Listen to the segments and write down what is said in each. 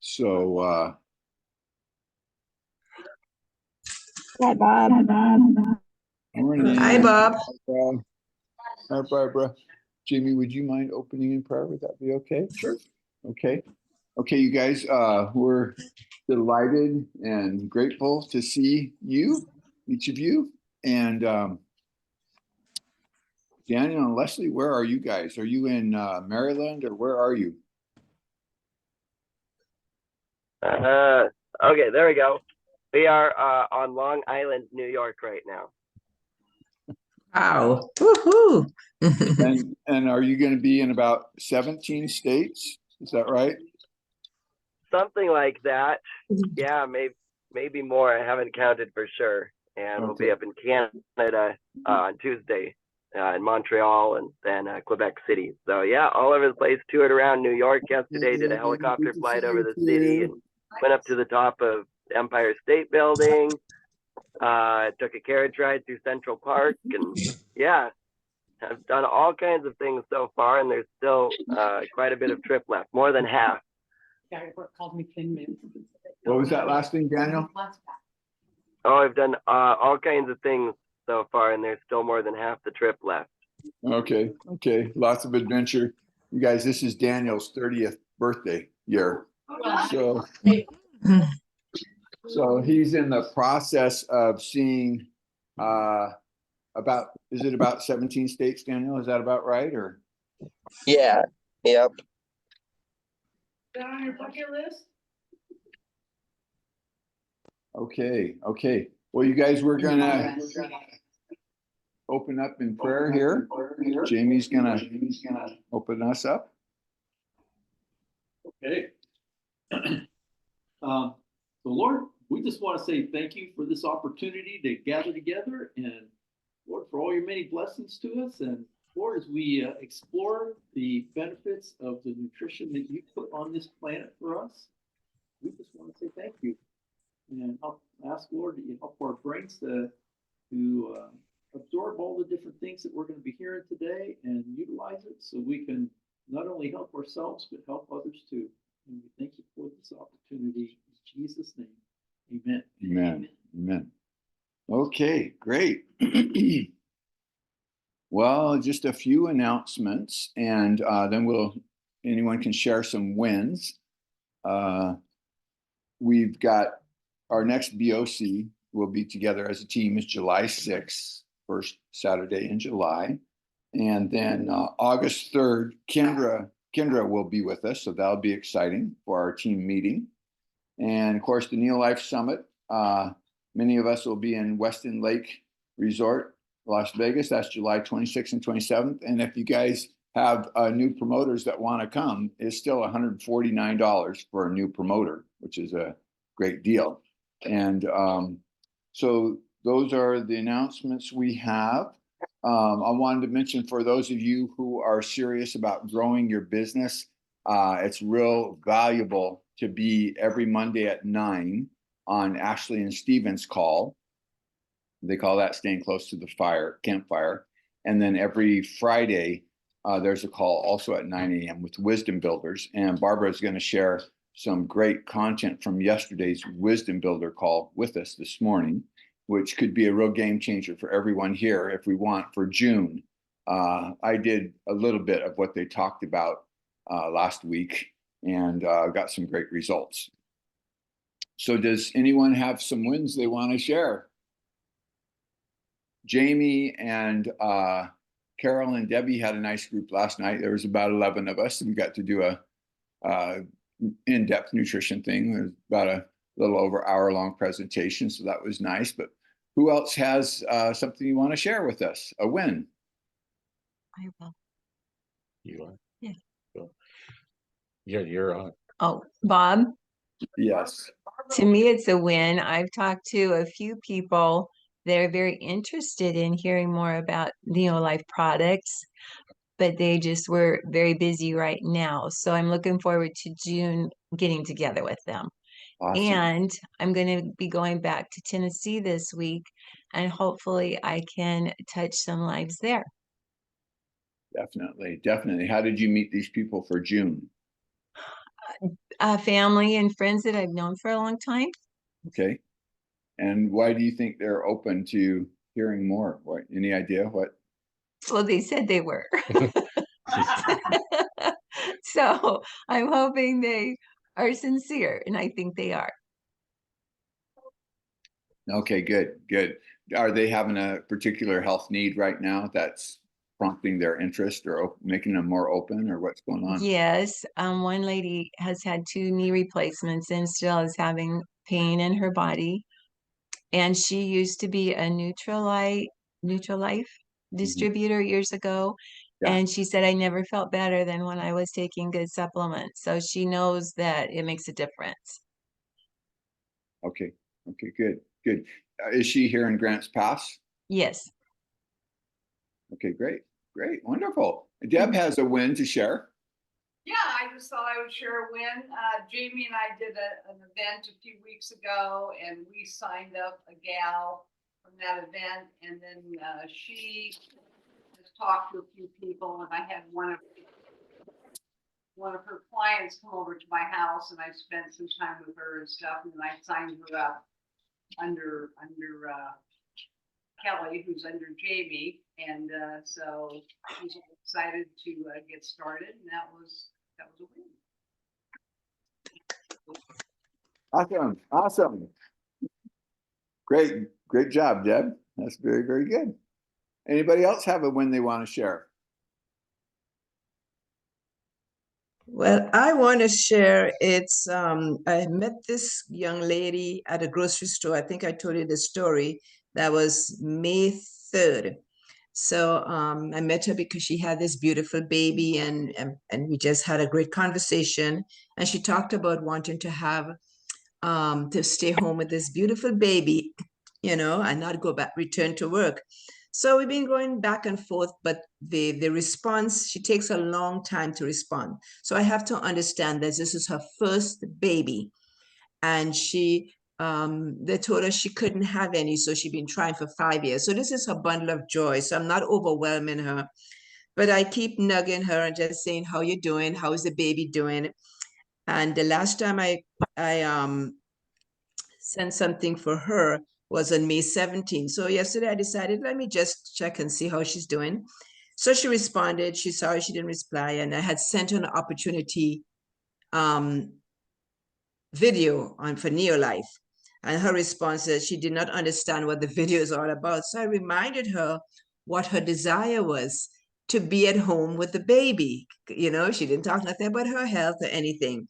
So, Hi, Bob. morning. Hi, Bob. Hi, Barbara. Jamie, would you mind opening in prayer? Would that be okay? Sure. Okay. Okay, you guys, we're delighted and grateful to see you, each of you. And Daniel and Leslie, where are you guys? Are you in Maryland or where are you? Okay, there we go. We are on Long Island, New York right now. Wow. Woohoo. And are you going to be in about 17 states? Is that right? Something like that. Yeah, maybe more. I haven't counted for sure. And we'll be up in Canada on Tuesday in Montreal and then Quebec City. So yeah, all over the place. Toured around New York yesterday. Did a helicopter flight over the city and went up to the top of the Empire State Building. Took a carriage ride through Central Park, and yeah, I've done all kinds of things so far, and there's still quite a bit of trip left, more than half. What was that last thing, Daniel? Oh, I've done all kinds of things so far, and there's still more than half the trip left. Okay, okay, lots of adventure. You guys, this is Daniel's 30th birthday year. So he's in the process of seeing is it about 17 states, Daniel? Is that about right? Or Yeah, yep. Is that on your bucket list? okay, okay. Well, you guys, we're gonna open up in prayer here. Jamie's gonna open us up. Okay. So Lord, we just want to say thank you for this opportunity to gather together, and Lord, for all your many blessings to us. And Lord, as we explore the benefits of the nutrition that you put on this planet for us, we just want to say thank you. And I'll ask, Lord, that you help our brains to absorb all the different things that we're going to be hearing today and utilize it so we can not only help ourselves, but help others too. And we thank you for this opportunity in Jesus' name. Amen. Amen. Amen. Okay, great. Well, just a few announcements, and then anyone can share some wins. We've got our next BOC will be together as a team is July 6th, first Saturday in July. And then August 3rd, Kendra will be with us, so that'll be exciting for our team meeting. And of course, the NeoLife Summit, many of us will be in Weston Lake Resort, Las Vegas. That's July 26th and 27th. And if you guys have new promoters that want to come, it's still $149 for a new promoter, which is a great deal. And so those are the announcements we have. I wanted to mention for those of you who are serious about growing your business, it's real valuable to be every Monday at 9 on Ashley and Steven's call. They call that staying close to the campfire. And then every Friday, there's a call also at 9 a.m. with Wisdom Builders. And Barbara is going to share some great content from yesterday's Wisdom Builder call with us this morning, which could be a real game changer for everyone here if we want for June. I did a little bit of what they talked about last week and got some great results. So does anyone have some wins they want to share? Jamie and Carol and Debbie had a nice group last night. There was about 11 of us, and we got to do a in-depth nutrition thing. It was about a little over hour-long presentation, so that was nice. But who else has something you want to share with us? A win? I will. You are? Yeah. So, yeah, you're on. Oh, Bob, Yes. to me, it's a win. I've talked to a few people that are very interested in hearing more about NeoLife products, but they just were very busy right now. So I'm looking forward to June getting together with them. Awesome. And I'm going to be going back to Tennessee this week, and hopefully I can touch some lives there. Definitely, definitely. How did you meet these people for June? Family and friends that I've known for a long time. Okay. And why do you think they're open to hearing more? What, any idea what? Well, they said they were. So I'm hoping they are sincere, and I think they are. Okay, good, good. Are they having a particular health need right now that's prompting their interest or making them more open, or what's going on? Yes, one lady has had 2 knee replacements and still is having pain in her body. And she used to be a NeoLife distributor years ago. Yeah. And she said, I never felt better than when I was taking good supplements. So she knows that it makes a difference. Okay. Okay, good, good. Is she here in Grants Pass? Yes. Okay, great, great, wonderful. Deb has a win to share. Yeah, I just thought I would share a win. Jamie and I did an event a few weeks ago, and we signed up a gal from that event, and then she has talked to a few people, and I had one of her clients come over to my house, and I spent some time with her and stuff, and then I signed her up under Kelly, who's under Jamie, and so she's excited to get started, and that was a win. Awesome, awesome. Great, great job, Deb. That's very, very good. Anybody else have a win they want to share? Well, I want to share I met this young lady at a grocery store. I think I told you the story. That was May 3rd. So I met her because she had this beautiful baby, and we just had a great conversation. And she talked about wanting to have to stay home with this beautiful baby, and not go back, return to work. So we've been going back and forth, but the response, she takes a long time to respond. So I have to understand that this is her first baby, and they told her she couldn't have any, so she'd been trying for 5 years. So this is her bundle of joy. So I'm not overwhelming her, but I keep nugging her and just saying, how you doing? How is the baby doing? And the last time I sent something for her was on May 17th. So yesterday I decided, let me just check and see how she's doing. So she responded. She's sorry she didn't reply. And I had sent her an opportunity video for NeoLife. And her response is she did not understand what the video is all about. So I reminded her what her desire was, to be at home with the baby. She didn't talk nothing about her health or anything.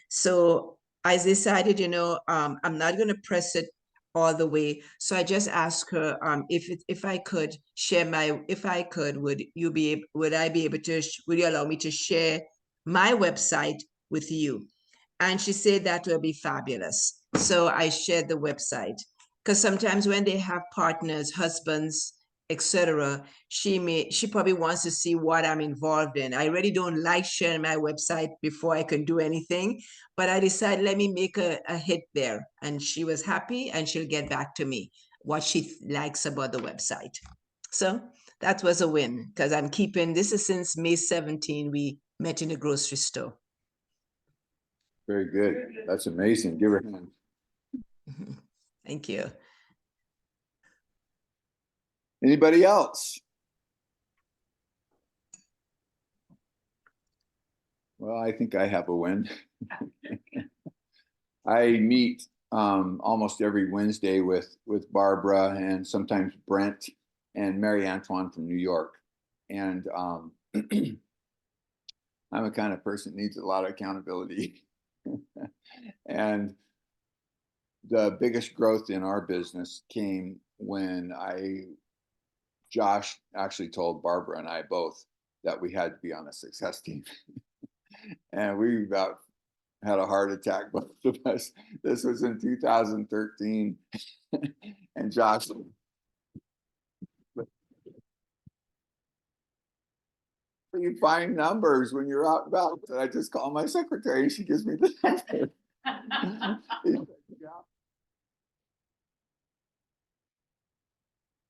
So I decided, I'm not going to press it all the way. So I just asked her if I could share would I be able to, would you allow me to share my website with you? And she said that will be fabulous. So I shared the website, because sometimes when they have partners, husbands, etc., she probably wants to see what I'm involved in. I really don't like sharing my website before I can do anything, but I decided, let me make a hit there. And she was happy, and she'll get back to me what she likes about the website. So that was a win, because this is since May 17, we met in a grocery store. Very good. That's amazing. Give her a hand. Thank you. Anybody else? Well, I think I have a win. I meet almost every Wednesday with Barbara and sometimes Brent and Mary Antoine from New York. And I'm a kind of person that needs a lot of accountability. And the biggest growth in our business came when Josh actually told Barbara and I both that we had to be on a success team. And we about had a heart attack, both of us. This was in 2013. And Josh, you find numbers when you're out and about. And I just call my secretary and she gives me the number.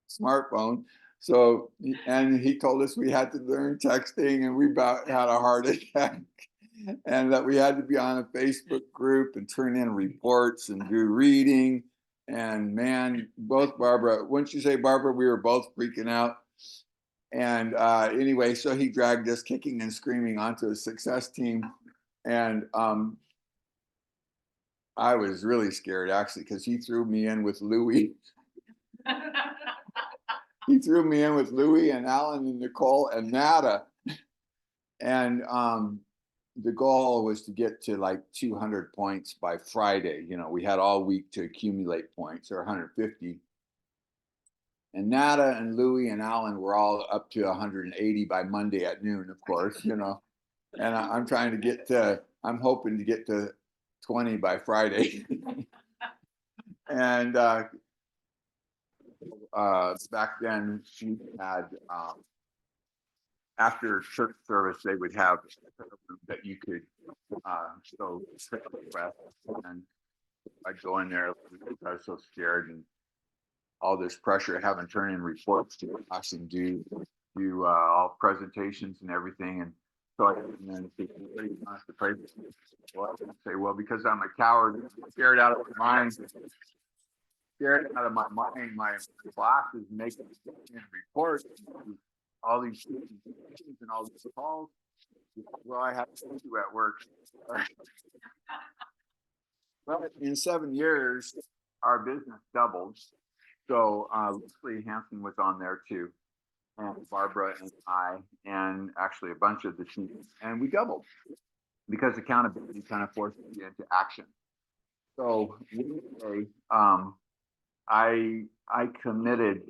Smartphone. So, and he told us we had to learn texting, and we about had a heart attack. and that we had to be on a Facebook group and turn in reports and do reading. And man, both Barbara, wouldn't you say, Barbara, we were both freaking out. And anyway, so he dragged us kicking and screaming onto a success team. And I was really scared actually, because he threw me in with Louie. He threw me in with Louie and Alan and Nicole and Nada. And the goal was to get to like 200 points by Friday. You know, we had all week to accumulate points, or 150. And Nada and Louie and Alan were all up to 180 by Monday at noon, of course, you know. And I'm trying to get to, I'm hoping to get to 20 by Friday. And back then we had, after church service, they would have that you could go request, and I'd go in there because I was so scared and all this pressure of having to turn in reports to us and do all presentations and everything. And so I and then everybody wants to pray. Well, I say, well, because I'm a coward, scared out of my mind. Scared out of my mind, my boss is making reports, all these and all these calls. Well, I have to do at work. Well, in 7 years, our business doubled. So Leslie Hansen was on there too, and Barbara and I, and actually a bunch of the team, and we doubled because accountability kind of forces you into action. So I committed.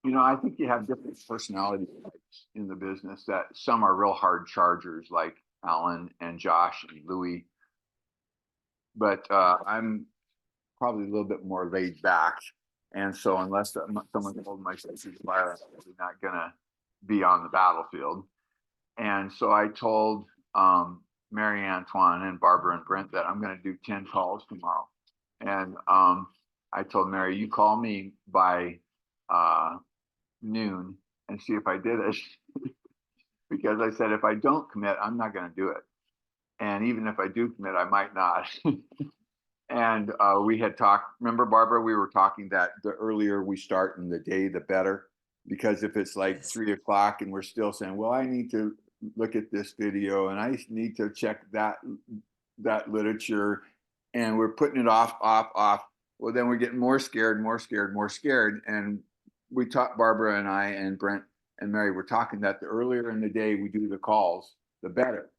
You know, I think you have different personality types in the business. That some are real hard chargers, like Alan and Josh and Louie. But I'm probably a little bit more laid back. And so unless someone told my safety fire, I'm probably not gonna be on the battlefield. And so I told Mary Antoine and Barbara and Brent that I'm gonna do 10 calls tomorrow. And I told Mary, you call me by noon and see if I did it. Because I said, if I don't commit, I'm not gonna do it. And even if I do commit, I might not. And we had talked, remember, Barbara, we were talking that the earlier we start in the day, the better. Because if it's like 3 o'clock and we're still saying, well, I need to look at this video and I need to check that literature, and we're putting it off, well, then we're getting more scared. And we talked, Barbara and I and Brent and Mary were talking that the earlier in the day we do the calls, the better.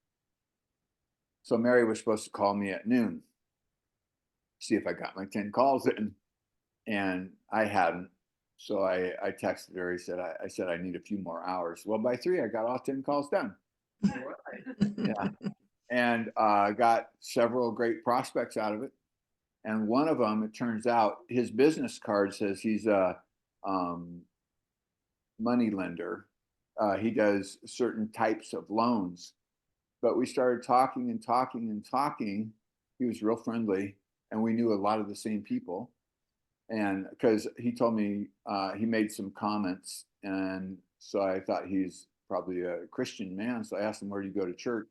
So Mary was supposed to call me at noon, see if I got my 10 calls in, and I hadn't. So I texted her. I said I need a few more hours. Well, by 3, I got all 10 calls done. Yeah, and got several great prospects out of it. And one of them, it turns out, his business card says he's a money lender. He does certain types of loans. But we started talking and talking and talking. He was real friendly, and we knew a lot of the same people. And because he told me he made some comments, and so I thought he's probably a Christian man. So I asked him, where do you go to church?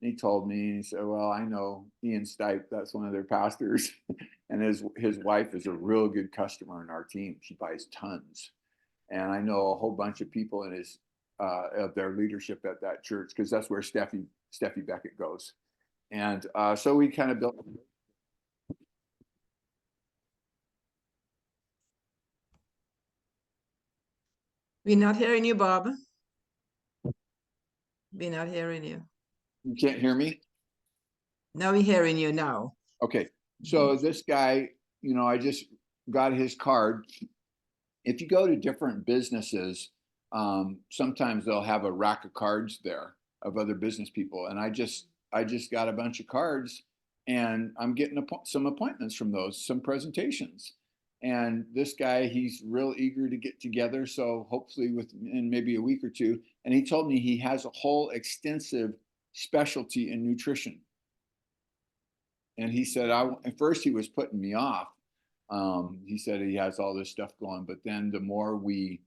And he told me, and he said, well, I know Ian Stipe, that's one of their pastors. And his wife is a real good customer in our team. She buys tons. And I know a whole bunch of people in his of their leadership at that church, because that's where Steffi Beckett goes. And so we kind of built. We're not hearing you, Bob. We're not hearing you. You can't hear me? Now we're hearing you now. Okay. So this guy, you know, I just got his card. If you go to different businesses, sometimes they'll have a rack of cards there of other business people. And I just got a bunch of cards, and I'm getting some appointments from those, some presentations. And this guy, he's real eager to get together. So hopefully in maybe a week or two. And he told me he has a whole extensive specialty in nutrition. And he said, at first he was putting me off. He said he has all this stuff going, but then the more we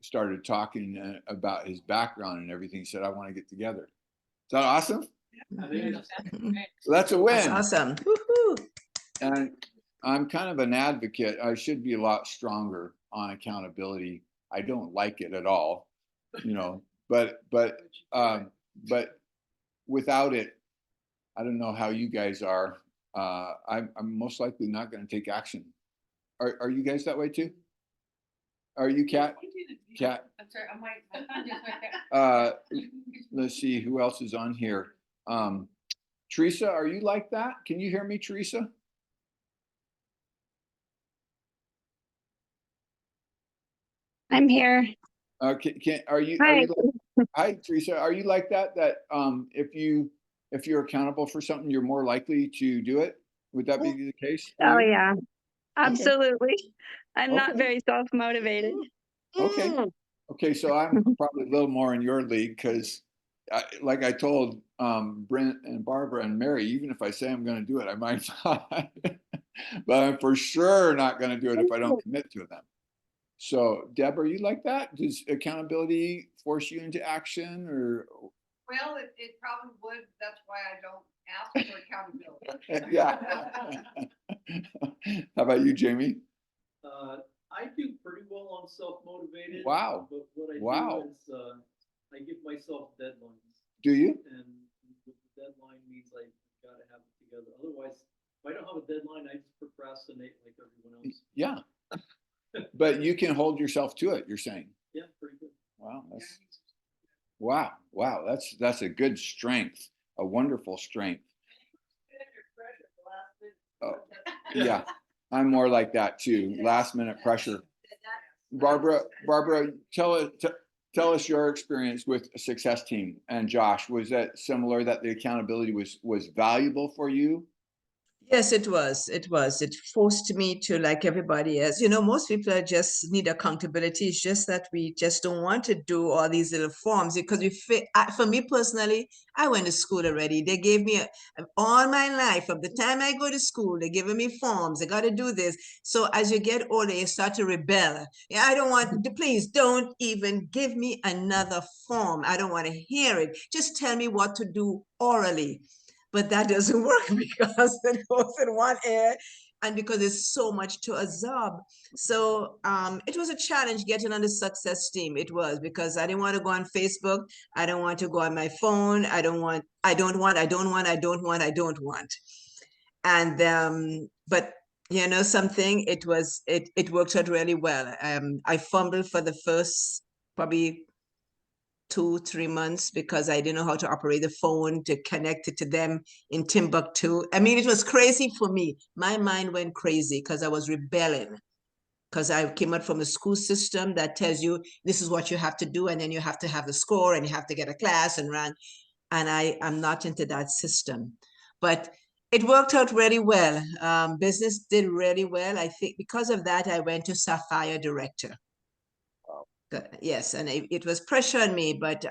started talking about his background and everything, he said, I want to get together. that awesome? I think it's So that's a That's win. awesome. Woohoo. And I'm kind of an advocate. I should be a lot stronger on accountability. I don't like it at all, you know, but without it, I don't know how you guys are. I'm most likely not going to take action. Are you guys that way too? Are you, Kat? Kat? I'm sorry, I'm waiting. I'm just right there. Let's see who else is on here. Teresa, are you like that? Can you hear me, Teresa? I'm here. Are you Hi. hi, Teresa, are you like that? That if you're accountable for something, you're more likely to do it? Would that be the case for Oh you? yeah, absolutely. I'm not Okay. very self-motivated. Okay. Okay, so I'm probably a little more in your league because, like I told Brent and Barbara and Mary, even if I say I'm going to do it, I might not. But I'm for sure not going to do it if I don't commit to them. So, Deb, are you like that? Does accountability force you into action, or? Well, it probably would. That's why I don't ask for accountability. Yeah. How about you, Jamie? I do pretty well on self-motivated. Wow. But what I Wow. do is I give myself deadlines. Do you? And what the deadline means I gotta have it together. Otherwise, if I don't have a deadline, I just procrastinate like everyone else. Yeah. But you can hold yourself to it, you're saying. Yeah, pretty good. Wow, wow, that's a good strength, a wonderful strength. Oh, yeah, I'm more like that too. Last minute pressure. Barbara, tell us your experience with a success team. And Josh, was that similar, that the accountability was valuable for you? Yes, it was. It was. It forced me to, like everybody else. You know, most people are just need accountability. It's just that we just don't want to do all these little forms because for me personally, I went to school already. They gave me all my life, from the time I go to school, they're giving me forms. I got to do this. So as you get older, you start to rebel. Yeah, I don't want to, please don't even give me another form. I don't want to hear it. Just tell me what to do orally. But that doesn't work because it goes in one ear and because there's so much to absorb. So it was a challenge getting on the success team. It was because I didn't want to go on Facebook. I don't want to go on my phone. I don't want. And but you know something, it worked out really well. I fumbled for the first probably 2-3 months because I didn't know how to operate the phone to connect it to them in Timbuktu. I mean, it was crazy for me. My mind went crazy because I was rebelling. Because I came out from a school system that tells you this is what you have to do, and then you have to have the score and you have to get a class and run. And I'm not into that system. But it worked out really well. Business did really well. I think because of that, I went to Sapphire Director. Yes, and it was pressure on me, but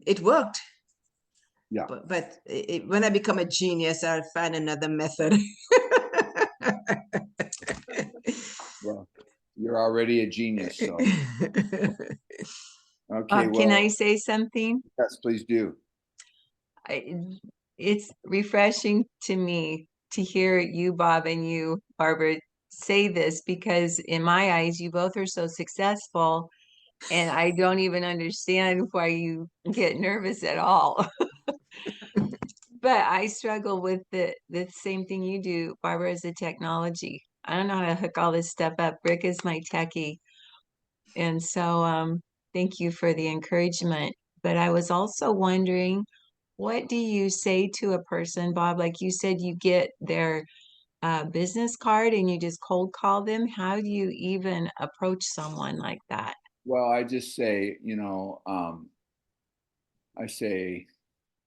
it worked. Yeah. But when I become a genius, I'll find another method. Well, you're already a genius, so. Okay, Bob, can I well, say something? yes, please do. It's refreshing to me to hear you, Bob, and you, Barbara, say this, because in my eyes, you both are so successful, and I don't even understand why you get nervous at all. But I struggle with the same thing you do, Barbara, is the technology. I don't know how to hook all this stuff up. Rick is my techie. And so thank you for the encouragement. But I was also wondering, what do you say to a person, Bob? Like you said, you get their business card and you just cold call them. How do you even approach someone like that? Well, I just say, I say,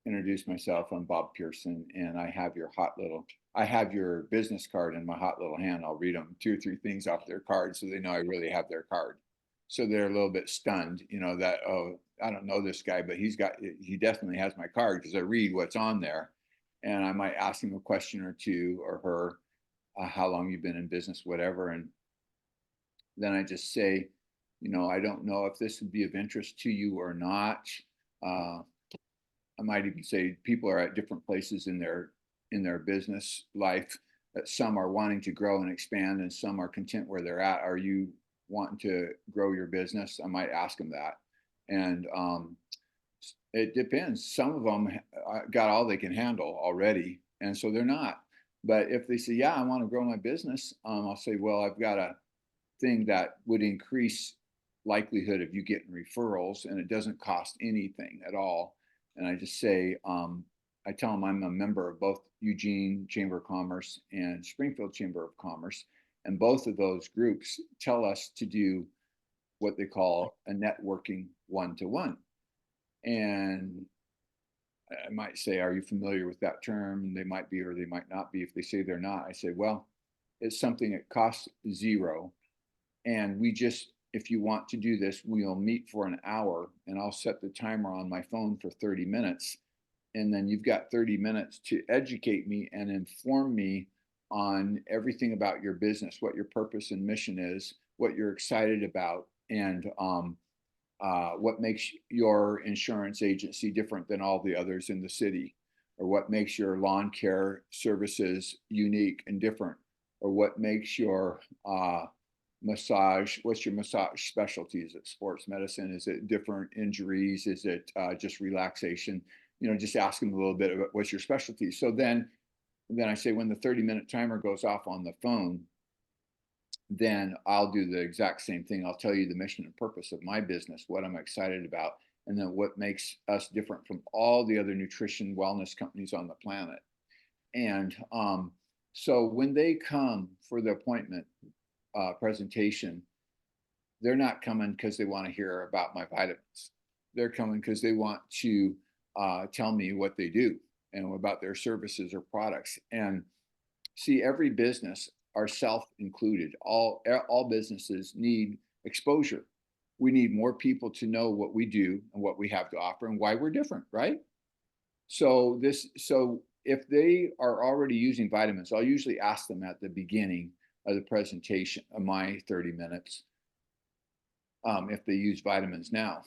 introduce myself. I'm Bob Pearson, and I have your business card in my hot little hand. I'll read them 2 or 3 things off their card so they know I really have their card. So they're a little bit stunned, that, oh, I don't know this guy, but he definitely has my card because I read what's on there. And I might ask him a question or two, or her, how long you've been in business, whatever. And then I just say, I don't know if this would be of interest to you or not. I might even say people are at different places in their business life. That some are wanting to grow and expand, and some are content where they're at. Are you wanting to grow your business? I might ask them that, and it depends. Some of them got all they can handle already, and so they're not. But if they say, "Yeah, I want to grow my business," I'll say, "Well, I've got a thing that would increase likelihood of you getting referrals, and it doesn't cost anything at all." And I just say, I tell them I'm a member of both Eugene Chamber of Commerce and Springfield Chamber of Commerce, and both of those groups tell us to do what they call a networking one-to-one. And I might say, "Are you familiar with that term?" And they might be, or they might not be. If they say they're not, I say, "Well, it's something that costs zero. And we just, if you want to do this, we'll meet for an hour, and I'll set the timer on my phone for 30 minutes. And then you've got 30 minutes to educate me and inform me on everything about your business, what your purpose and mission is, what you're excited about, and what makes your insurance agency different than all the others in the city, or what makes your lawn care services unique and different, or what makes your massage, what's your massage specialty? Is it sports medicine? Is it different injuries? Is it just relaxation? Just ask them a little bit about what's your specialty. So then I say, when the 30-minute timer goes off on the phone, then I'll do the exact same thing. I'll tell you the mission and purpose of my business, what I'm excited about, and then what makes us different from all the other nutrition wellness companies on the planet. And so when they come for the appointment presentation, they're not coming because they want to hear about my vitamins. They're coming because they want to tell me what they do and about their services or products. And see, every business, ourself included, all businesses need exposure. We need more people to know what we do and what we have to offer and why we're different, right? So if they are already using vitamins, I'll usually ask them at the beginning of the presentation of my 30 minutes if they use vitamins now.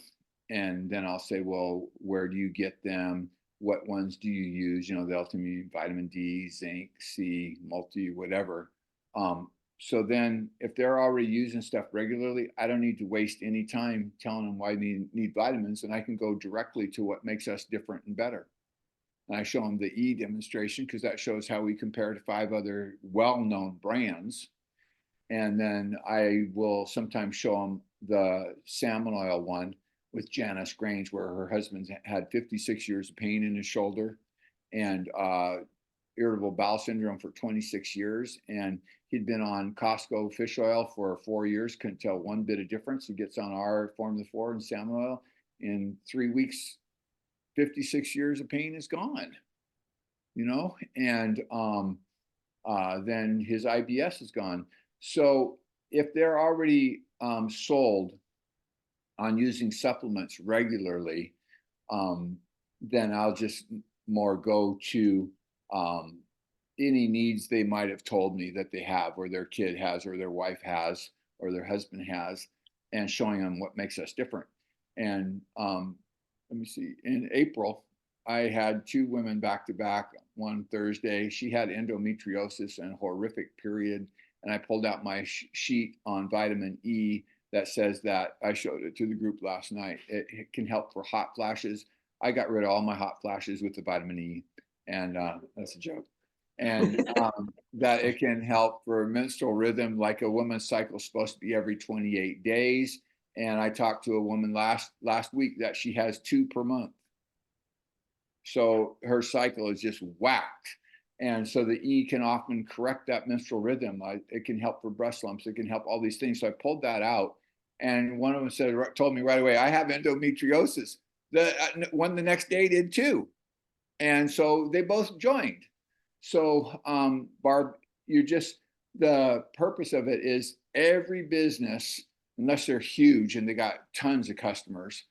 And then I'll say, "Well, where do you get them? What ones do you use?" They'll tell me vitamin D, zinc, C, multi, whatever. So then if they're already using stuff regularly, I don't need to waste any time telling them why they need vitamins, and I can go directly to what makes us different and better. And I show them the E demonstration because that shows how we compare to 5 other well-known brands. And then I will sometimes show them the salmon oil one with Janice Grange, where her husband's had 56 years of pain in his shoulder and irritable bowel syndrome for 26 years. And he'd been on Costco fish oil for 4 years, couldn't tell one bit of difference. He gets on our Formula 4 and salmon oil. In 3 weeks, 56 years of pain is gone, and then his IBS is gone. So if they're already sold on using supplements regularly, then I'll just more go to any needs they might have told me that they have, or their kid has, or their wife has, or their husband has, and showing them what makes us different. And let me see, in April, I had 2 women back to back. One Thursday, she had endometriosis and a horrific period. And I pulled out my sheet on vitamin E that says that, I showed it to the group last night. It can help for hot flashes. I got rid of all my hot flashes with the vitamin E, and that's a joke. And that it can help for menstrual rhythm, like a woman's cycle is supposed to be every 28 days. And I talked to a woman last week that she has 2 per month. So her cycle is just whacked. And so the E can often correct that menstrual rhythm. It can help for breast lumps. It can help all these things. So I pulled that out. And one of them told me right away, "I have endometriosis." The one the next day did too. And so they both joined. So Barb, the purpose of it is every business, unless they're huge and they got tons of customers,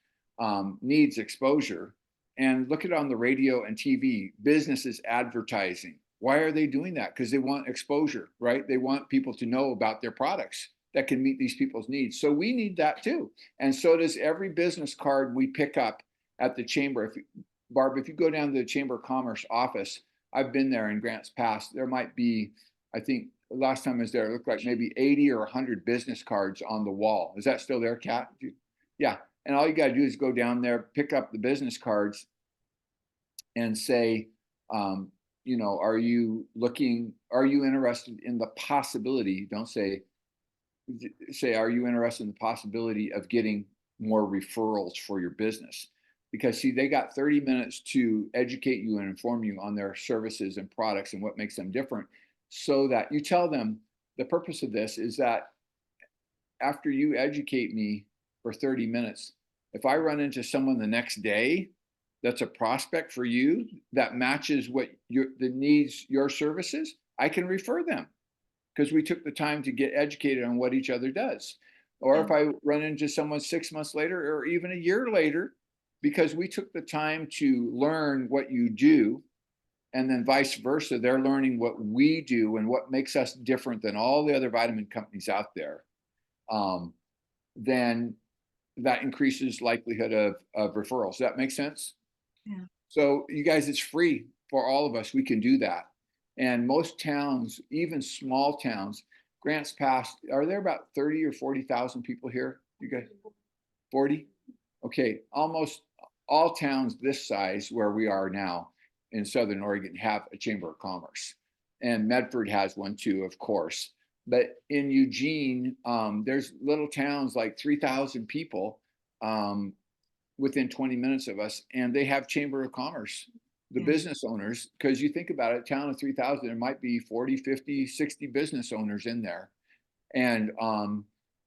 needs exposure. And look at it on the radio and TV, businesses advertising. Why are they doing that? Because they want exposure, right? They want people to know about their products that can meet these people's needs. So we need that too. And so does every business card we pick up at the chamber. Barb, if you go down to the Chamber of Commerce office, I've been there in Grants Pass. There might be, I think last time I was there, it looked like maybe 80 or 100 business cards on the wall. Is that still there, Kat? Yeah. And all you got to do is go down there, pick up the business cards, and say, you know, are you interested in the possibility? Don't say, are you interested in the possibility of getting more referrals for your business? Because see, they got 30 minutes to educate you and inform you on their services and products and what makes them different, so that you tell them the purpose of this is that after you educate me for 30 minutes, if I run into someone the next day that's a prospect for you that matches what the needs, your services, I can refer them because we took the time to get educated on what each other does. Or if I run into someone 6 months later or even a year later, because we took the time to learn what you do, and then vice versa, they're learning what we do and what makes us different than all the other vitamin companies out there, then that increases likelihood of referrals. Does that make sense? Yeah. So you guys, it's free for all of us. We can do that. And most towns, even small towns, Grants Pass, are there about 30 or 40,000 people here? You guys, 40? Okay, almost all towns this size where we are now in Southern Oregon have a Chamber of Commerce. And Medford has one too, of course. But in Eugene, there's little towns like 3,000 people within 20 minutes of us, and they have Chamber of Commerce, the business owners, because you think about it, a town of 3,000, there might be 40, 50, 60 business owners in there. And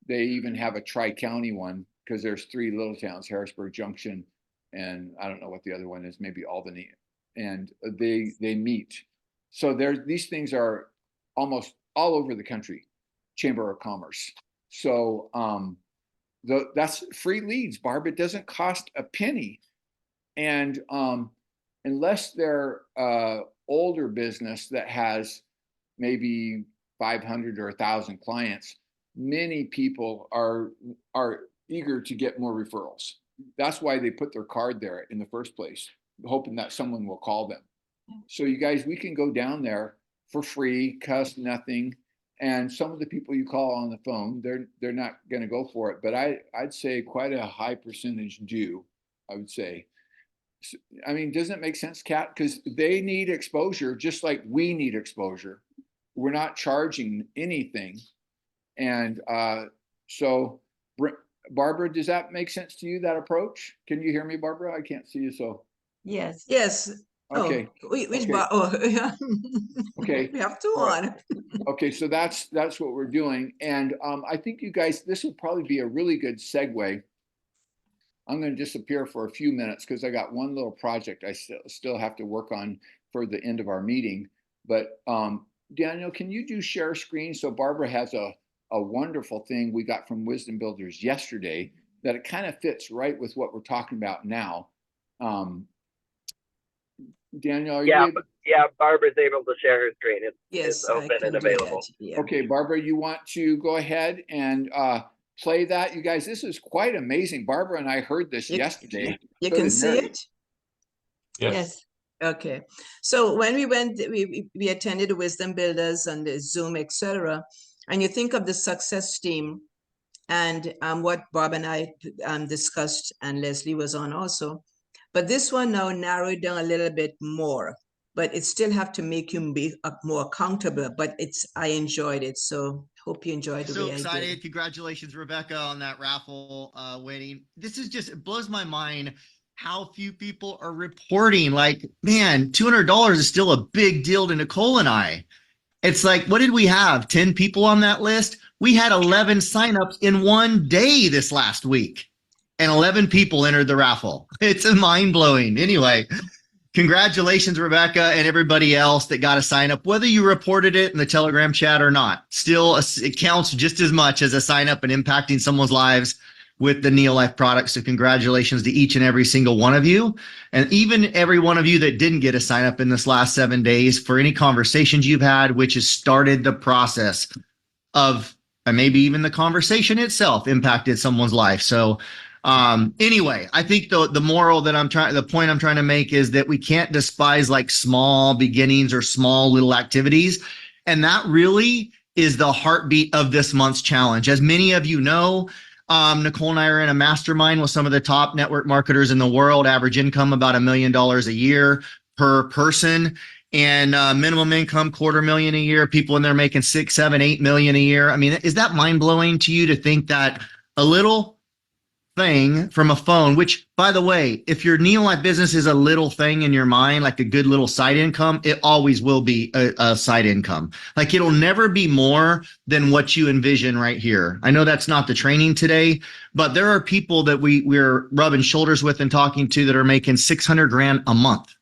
they even have a tri-county one because there's 3 little towns, Harrisburg Junction, and I don't know what the other one is, maybe Albany. And they meet. So these things are almost all over the country, Chamber of Commerce. So that's free leads, Barb. It doesn't cost a penny. And unless they're older business that has maybe 500 or 1,000 clients, many people are eager to get more referrals. That's why they put their card there in the first place, hoping that someone will call them. So you guys, we can go down there for free, cost nothing. And some of the people you call on the phone, they're not going to go for it. But I'd say quite a high percentage do, I would say. I mean, doesn't it make sense, Kat? Because they need exposure just like we need exposure. We're not charging anything. And so, Barbara, does that make sense to you, that approach? Can you hear me, Barbara? I can't see you, so. Yes. Yes. Okay. Oh, which Okay. yeah. Okay. We have 2 All right. on. Okay, so that's what we're doing. And I think you guys, this would probably be a really good segue. I'm going to disappear for a few minutes because I got one little project I still have to work on for the end of our meeting. But Daniel, can you do share screen? So Barbara has a wonderful thing we got from Wisdom Builders yesterday that it kind of fits right with what we're talking about now. Daniel, are you able? Yeah, Barbara's able to share her screen. It's I open can and do available. that, yeah. Okay, Barbara, you want to go ahead and play that? You guys, this is quite amazing. Barbara and I heard this yesterday. You So can did see Mary. it? Yes. Okay. So when we went, we attended the Wisdom Builders and the Zoom, etc. And you think of the success team and what Bob and I discussed, and Leslie was on also. But this one now narrowed down a little bit more, but it still have to make you be more accountable. But I enjoyed it. So hope you enjoyed the So way excited. I did. Congratulations, Rebecca, on that raffle winning. This is just, it blows my mind how few people are reporting. Like, man, $200 is still a big deal to Nicole and I. It's like, what did we have? 10 people on that list? We had 11 signups in one day this last week, and 11 people entered the raffle. It's mind blowing. Anyway, congratulations, Rebecca, and everybody else that got a sign up, whether you reported it in the Telegram chat or not. Still, it counts just as much as a sign up and impacting someone's lives with the NeoLife product. So congratulations to each and every single one of you. And even every one of you that didn't get a sign up in this last 7 days for any conversations you've had, which has started the process of, and maybe even the conversation itself impacted someone's life. So Anyway, I think the moral that the point I'm trying to make is that we can't despise like small beginnings or small little activities. And that really is the heartbeat of this month's challenge. As many of you know, Nicole and I are in a mastermind with some of the top network marketers in the world, average income about $1 million a year per person, and minimum income $250,000 a year, people in there making 6, 7, 8 million a year. I mean, is that mind-blowing to you to think that a little thing from a phone, which by the way, if your NeoLife business is a little thing in your mind, like a good little side income, it always will be a side income. Like it'll never be more than what you envision right here. I know that's not the training today, but there are people that we're rubbing shoulders with and talking to that are making 600 grand a month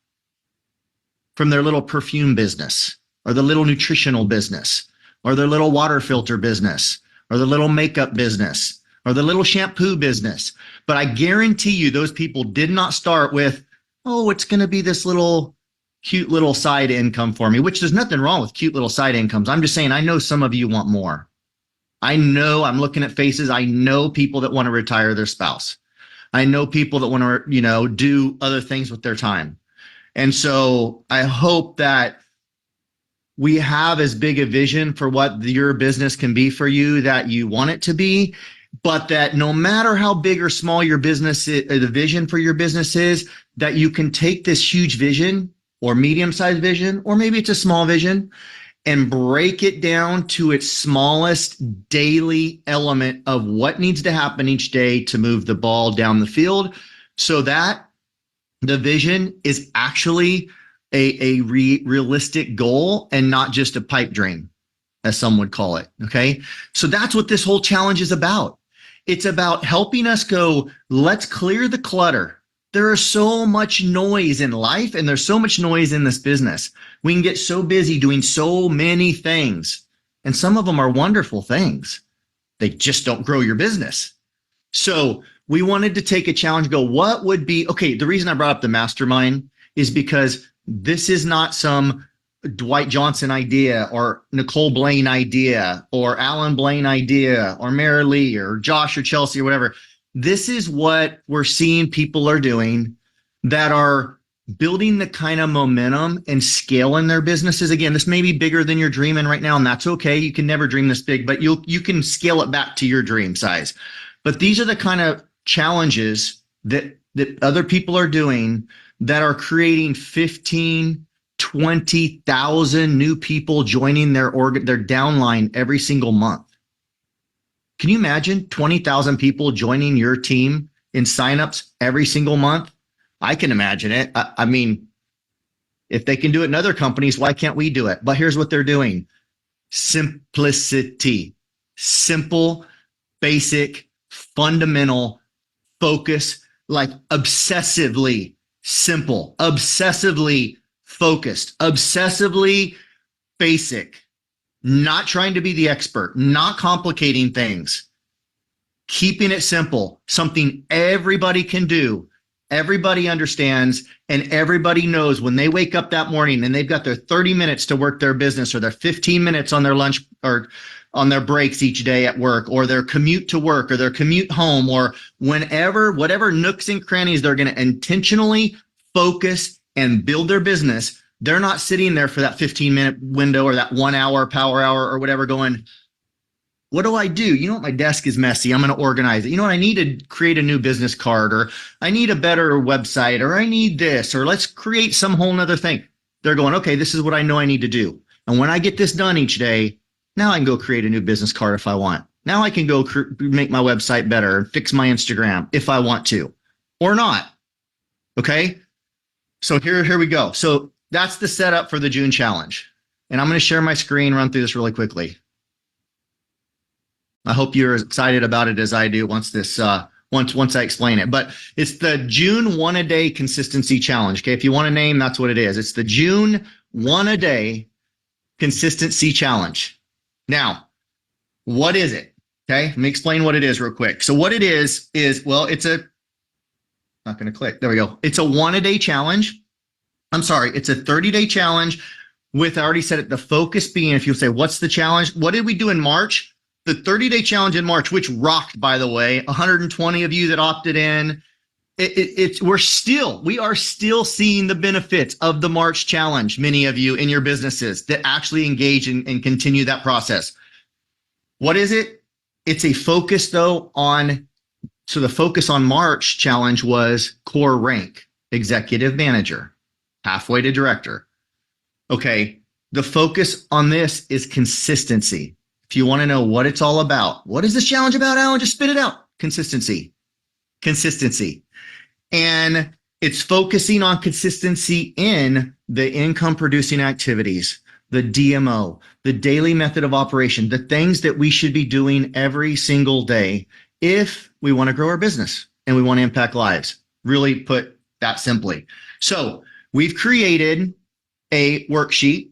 from their little perfume business or the little nutritional business or their little water filter business or the little makeup business or the little shampoo business. But I guarantee you those people did not start with, oh, it's going to be this little cute little side income for me, which there's nothing wrong with cute little side incomes. I'm just saying, I know some of you want more. I know, I'm looking at faces. I know people that want to retire their spouse. I know people that want to, do other things with their time. And so I hope that we have as big a vision for what your business can be for you that you want it to be, but that no matter how big or small your business is, or the vision for your business is, that you can take this huge vision or medium-sized vision, or maybe it's a small vision, and break it down to its smallest daily element of what needs to happen each day to move the ball down the field so that the vision is actually a realistic goal and not just a pipe dream, as some would call it. Okay. So that's what this whole challenge is about. It's about helping us go, let's clear the clutter. There is so much noise in life and there's so much noise in this business. We can get so busy doing so many things, and some of them are wonderful things. They just don't grow your business. So we wanted to take a challenge, go, what would be, okay, the reason I brought up the mastermind is because this is not some Dwight Johnson idea or Nicole Blaine idea or Alan Blaine idea or Mary Lee or Josh or Chelsea or whatever. This is what we're seeing people are doing that are building the kind of momentum and scale in their businesses. Again, this may be bigger than you're dreaming right now, and that's okay. You can never dream this big, but you can scale it back to your dream size. But these are the kind of challenges that other people are doing that are creating 15, 20,000 new people joining their downline every single month. Can you imagine 20,000 people joining your team in signups every single month? I can imagine it. I mean, if they can do it in other companies, why can't we do it? But here's what they're doing. Simplicity. Simple, basic, fundamental focus, like obsessively simple, obsessively focused, obsessively basic, not trying to be the expert, not complicating things, keeping it simple, something everybody can do, everybody understands, and everybody knows when they wake up that morning and they've got their 30 minutes to work their business or their 15 minutes on their lunch or on their breaks each day at work, or their commute to work or their commute home, or whenever, whatever nooks and crannies they're going to intentionally focus and build their business. They're not sitting there for that 15-minute window or that 1 hour power hour or whatever going, what do I do? You know what? My desk is messy. I'm going to organize it. You know what? I need to create a new business card, or I need a better website, or I need this, or let's create some whole nother thing. They're going, okay, this is what I know I need to do. And when I get this done each day, now I can go create a new business card if I want. Now I can go make my website better and fix my Instagram if I want to, or not. Okay. So here we go. So that's the setup for the June challenge. And I'm going to share my screen, run through this really quickly. I hope you're as excited about it as I do once I explain it. But it's the June 1 a day consistency challenge. Okay. If you want a name, that's what it is. It's the June 1 a day consistency challenge. Now, what is it? Okay. Let me explain what it is real quick. So what it is, well, it's not going to click. There we go. It's a 1 a day challenge. I'm sorry. It's a 30-day challenge with, I already said it, the focus being, if you say, what's the challenge? What did we do in March? the 30-day challenge in March, which rocked, by the way, 120 of you that opted in. We are still seeing the benefits of the March challenge, many of you in your businesses that actually engage and continue that process. What is it? It's a focus though so the focus on March challenge was core rank, executive manager, halfway to director. Okay. The focus on this is consistency. If you want to know what it's all about, what is this challenge about, Alan? Just spit it out. Consistency. And it's focusing on consistency in the income producing activities, the DMO, the daily method of operation, the things that we should be doing every single day if we want to grow our business and we want to impact lives. Really put that simply. So we've created a worksheet.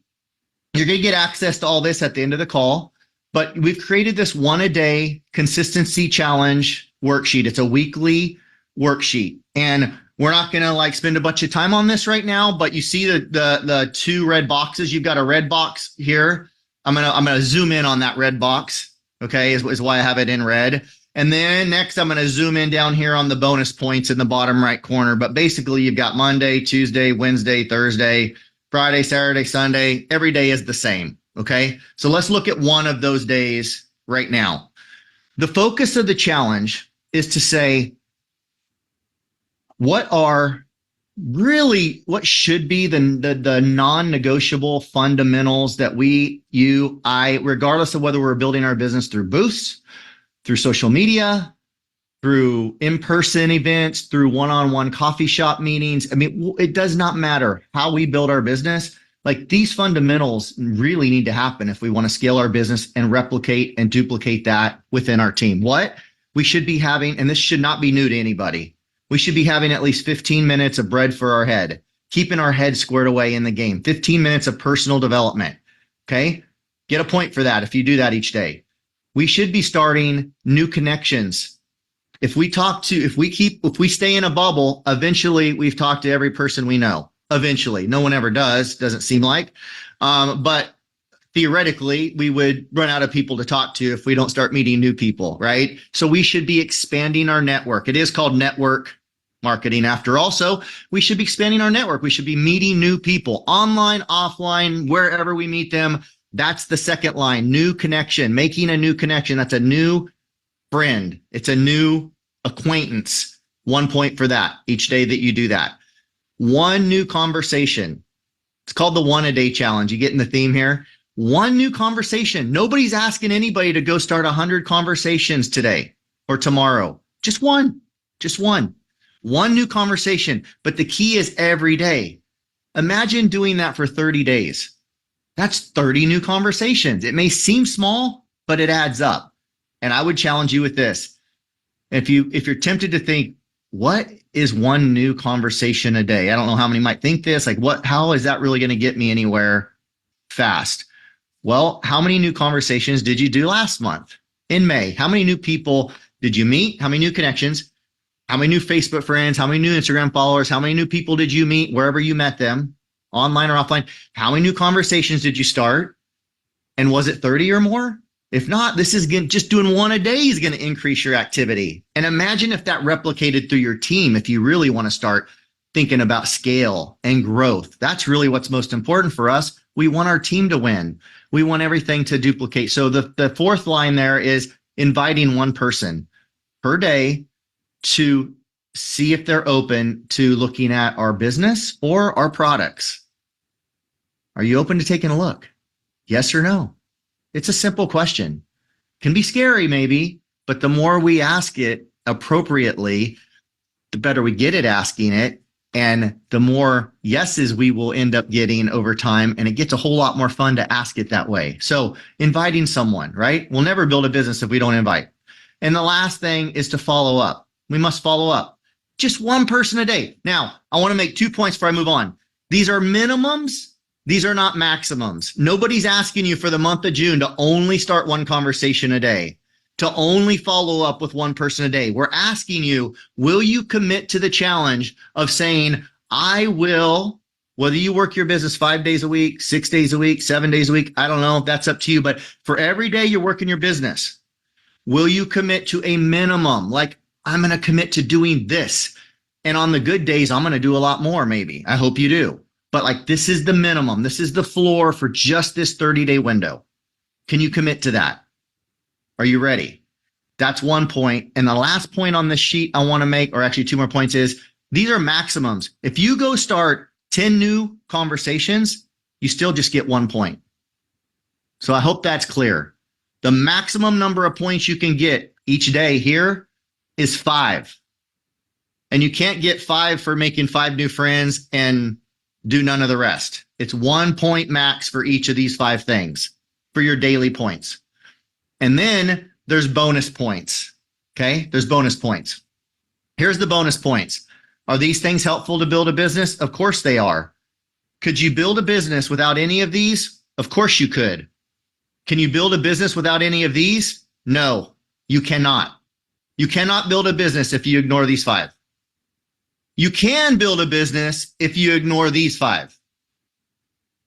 You're going to get access to all this at the end of the call, but we've created this 1 a day consistency challenge worksheet. It's a weekly worksheet. And we're not going to spend a bunch of time on this right now, but you see the 2 red boxes. You've got a red box here. I'm going to zoom in on that red box. Okay. Is why I have it in red. And then next I'm going to zoom in down here on the bonus points in the bottom right corner. But basically you've got Monday, Tuesday, Wednesday, Thursday, Friday, Saturday, Sunday. Every day is the same. Okay. So let's look at one of those days right now. The focus of the challenge is to say, what should be the non-negotiable fundamentals that I, regardless of whether we're building our business through booths, through social media, through in-person events, through one-on-one coffee shop meetings. I mean, it does not matter how we build our business. These fundamentals really need to happen if we want to scale our business and replicate and duplicate that within our team. What we should be having, and this should not be new to anybody, we should be having at least 15 minutes of bread for our head, keeping our head squared away in the game, 15 minutes of personal development. Okay. Get a point for that if you do that each day. We should be starting new connections. If we stay in a bubble, eventually we've talked to every person we know. Eventually, no one ever doesn't seem like. But theoretically, we would run out of people to talk to if we don't start meeting new people, right? So we should be expanding our network. It is called network marketing after all. So we should be expanding our network. We should be meeting new people online, offline, wherever we meet them. That's the second line, new connection, making a new connection. That's a new friend. It's a new acquaintance. 1 point for that each day that you do that. One new conversation. It's called the 1 a day challenge. You getting the theme here? One new conversation. Nobody's asking anybody to go start 100 conversations today or tomorrow. Just one. One new conversation. But the key is every day. Imagine doing that for 30 days. That's 30 new conversations. It may seem small, but it adds up. And I would challenge you with this. If you're tempted to think, what is one new conversation a day? I don't know how many might think this. How is that really going to get me anywhere fast? Well, how many new conversations did you do last month in May? How many new people did you meet? How many new connections? How many new Facebook friends? How many new Instagram followers? How many new people did you meet wherever you met them, online or offline? How many new conversations did you start? And was it 30 or more? If not, this is just doing 1 a day is going to increase your activity. And imagine if that replicated through your team, if you really want to start thinking about scale and growth. That's really what's most important for us. We want our team to win. We want everything to duplicate. So the fourth line there is inviting one person per day to see if they're open to looking at our business or our products. Are you open to taking a look? Yes or no? It's a simple question. Can be scary maybe, but the more we ask it appropriately, the better we get at asking it. And the more yeses we will end up getting over time. And it gets a whole lot more fun to ask it that way. So inviting someone, right? We'll never build a business if we don't invite. And the last thing is to follow up. We must follow up. Just one person a day. Now, I want to make 2 points before I move on. These are minimums. These are not maximums. Nobody's asking you for the month of June to only start one conversation a day, to only follow up with one person a day. We're asking you, will you commit to the challenge of saying, I will, whether you work your business 5 days a week, 6 days a week, 7 days a week, I don't know, that's up to you. But for every day you're working your business, Will you commit to a minimum? Like, I'm going to commit to doing this. And on the good days, I'm going to do a lot more, maybe. I hope you do. But like, this is the minimum. This is the floor for just this 30-day window. Can you commit to that? Are you ready? That's one point. And the last point on this sheet I want to make, or actually 2 more points, is these are maximums. If you go start 10 new conversations, you still just get 1 point. So I hope that's clear. The maximum number of points you can get each day here is 5. And you can't get 5 for making 5 new friends and do none of the rest. It's 1 point max for each of these 5 things for your daily points. And then there's bonus points. Okay, there's bonus points. Here's the bonus points. Are these things helpful to build a business? Of course they are. Could you build a business without any of these? Of course you could. Can you build a business without any of these? No, you cannot. You cannot build a business if you ignore these 5. You can build a business if you ignore these 5.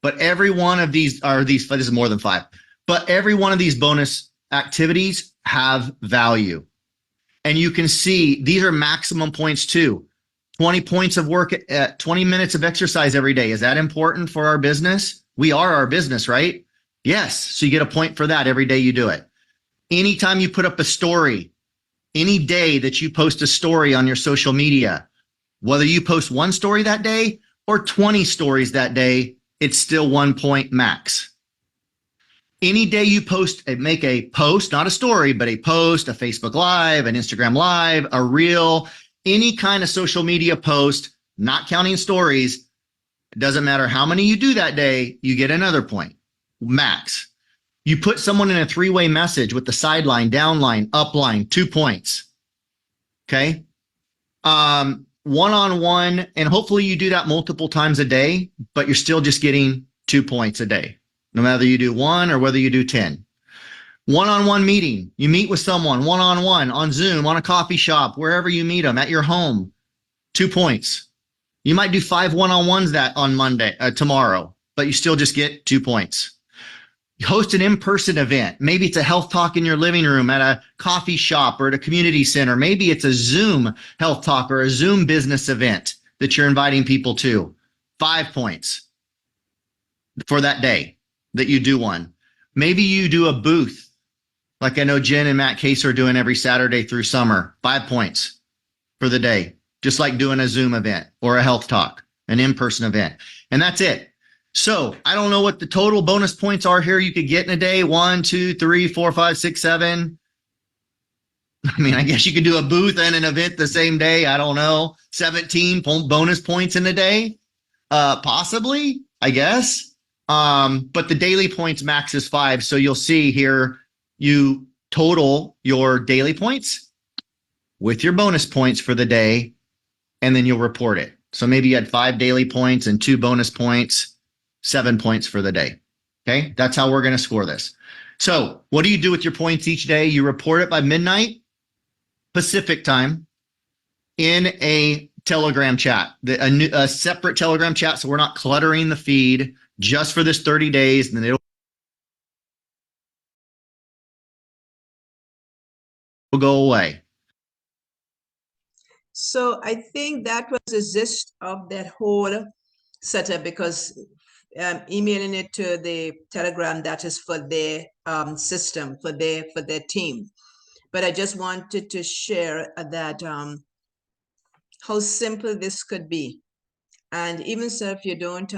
But every one of these this is more than 5, but every one of these bonus activities have value. And you can see these are maximum points too. 20 points of work at 20 minutes of exercise every day. Is that important for our business? We are our business, right? Yes. So you get a point for that every day you do it. Anytime you put up a story, any day that you post a story on your social media, whether you post 1 story that day or 20 stories that day, it's still 1 point max. Any day you make a post, not a story, but a post, a Facebook Live, an Instagram Live, a reel, any kind of social media post, not counting stories, it doesn't matter how many you do that day, you get another point, max. You put someone in a 3-way message with the sideline, downline, upline, 2 points. Okay. One-on-one, and hopefully you do that multiple times a day, but you're still just getting 2 points a day, no matter you do 1 or whether you do 10. One-on-one meeting, you meet with someone one-on-one on Zoom, on a coffee shop, wherever you meet them, at your home, 2 points. You might do 5 one-on-ones that on tomorrow, but you still just get 2 points. You host an in-person event. Maybe it's a health talk in your living room at a coffee shop or at a community center. Maybe it's a Zoom health talk or a Zoom business event that you're inviting people to. 5 points for that day that you do one. Maybe you do a booth, like I know Jen and Matt Case are doing every Saturday through summer. 5 points for the day, just like doing a Zoom event or a health talk, an in-person event. And that's it. So I don't know what the total bonus points are here you could get in a day. 1, 2, 3, 4, 5, 6, 7. I mean, I guess you could do a booth and an event the same day. I don't know. 17 bonus points in a day. Possibly, I guess. But the daily points max is 5. So you'll see here, you total your daily points with your bonus points for the day, and then you'll report it. So maybe you had 5 daily points and 2 bonus points, 7 points for the day. Okay, that's how we're going to score this. So what do you do with your points each day? You report it by midnight Pacific time in a Telegram chat, a separate Telegram chat. So we're not cluttering the feed just for this 30 days, and then it'll go away. So I think that was the gist of that whole setup, because emailing it to the Telegram, that is for their system, for their team. But I just wanted to share that how simple this could be. And even so, if you don't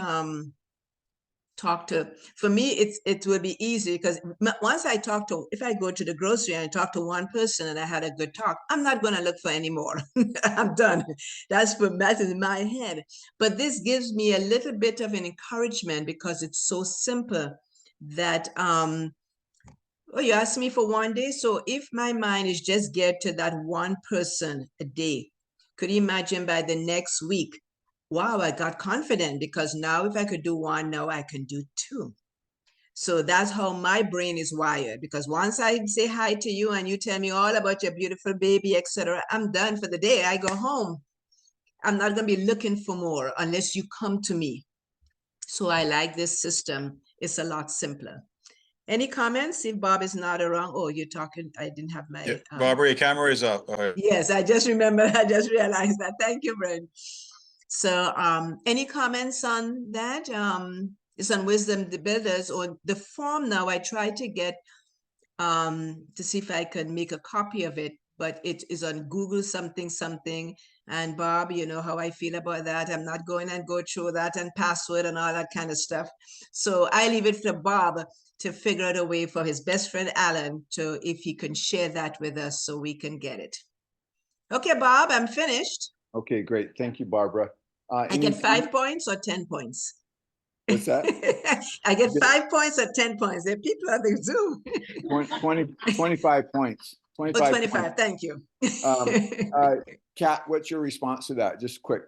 talk to, for me, it will be easy, because once if I go to the grocery and I talk to one person and I had a good talk, I'm not going to look for any more. I'm done. That is in my head. But this gives me a little bit of an encouragement, because it's so simple that, you asked me for one day. So if my mind is just get to that one person a day, could you imagine by the next week, wow, I got confident, because now if I could do 1, now I can do 2. So that's how my brain is wired, because once I say hi to you and you tell me all about your beautiful baby, etc., I'm done for the day. I go home. I'm not going to be looking for more unless you come to me. So I like this system. It's a lot simpler. Any comments if Bob is not around? Oh, you're talking, I didn't have my. Barbara, your camera is up. Go ahead. Yes, I just remember, I just realized that. Thank you, Brent. So any comments on that? It's on Wisdom the Builders or the form now. I tried to get to see if I can make a copy of it, but it is on Google something. And Bob, you know how I feel about that. I'm not going and go through that and password and all that kind of stuff. So I leave it to Bob to figure out a way for his best friend Alan to, if he can share that with us so we can get it. Okay, Bob, I'm finished. Okay, great. Thank you, Barbara. I get 5 points or 10 points? What's that? I get 5 points or 10 points. There are people at the Zoom. 25 points. 25 Oh, 25. points. Thank you. Kat, what's your response to that? Just quick,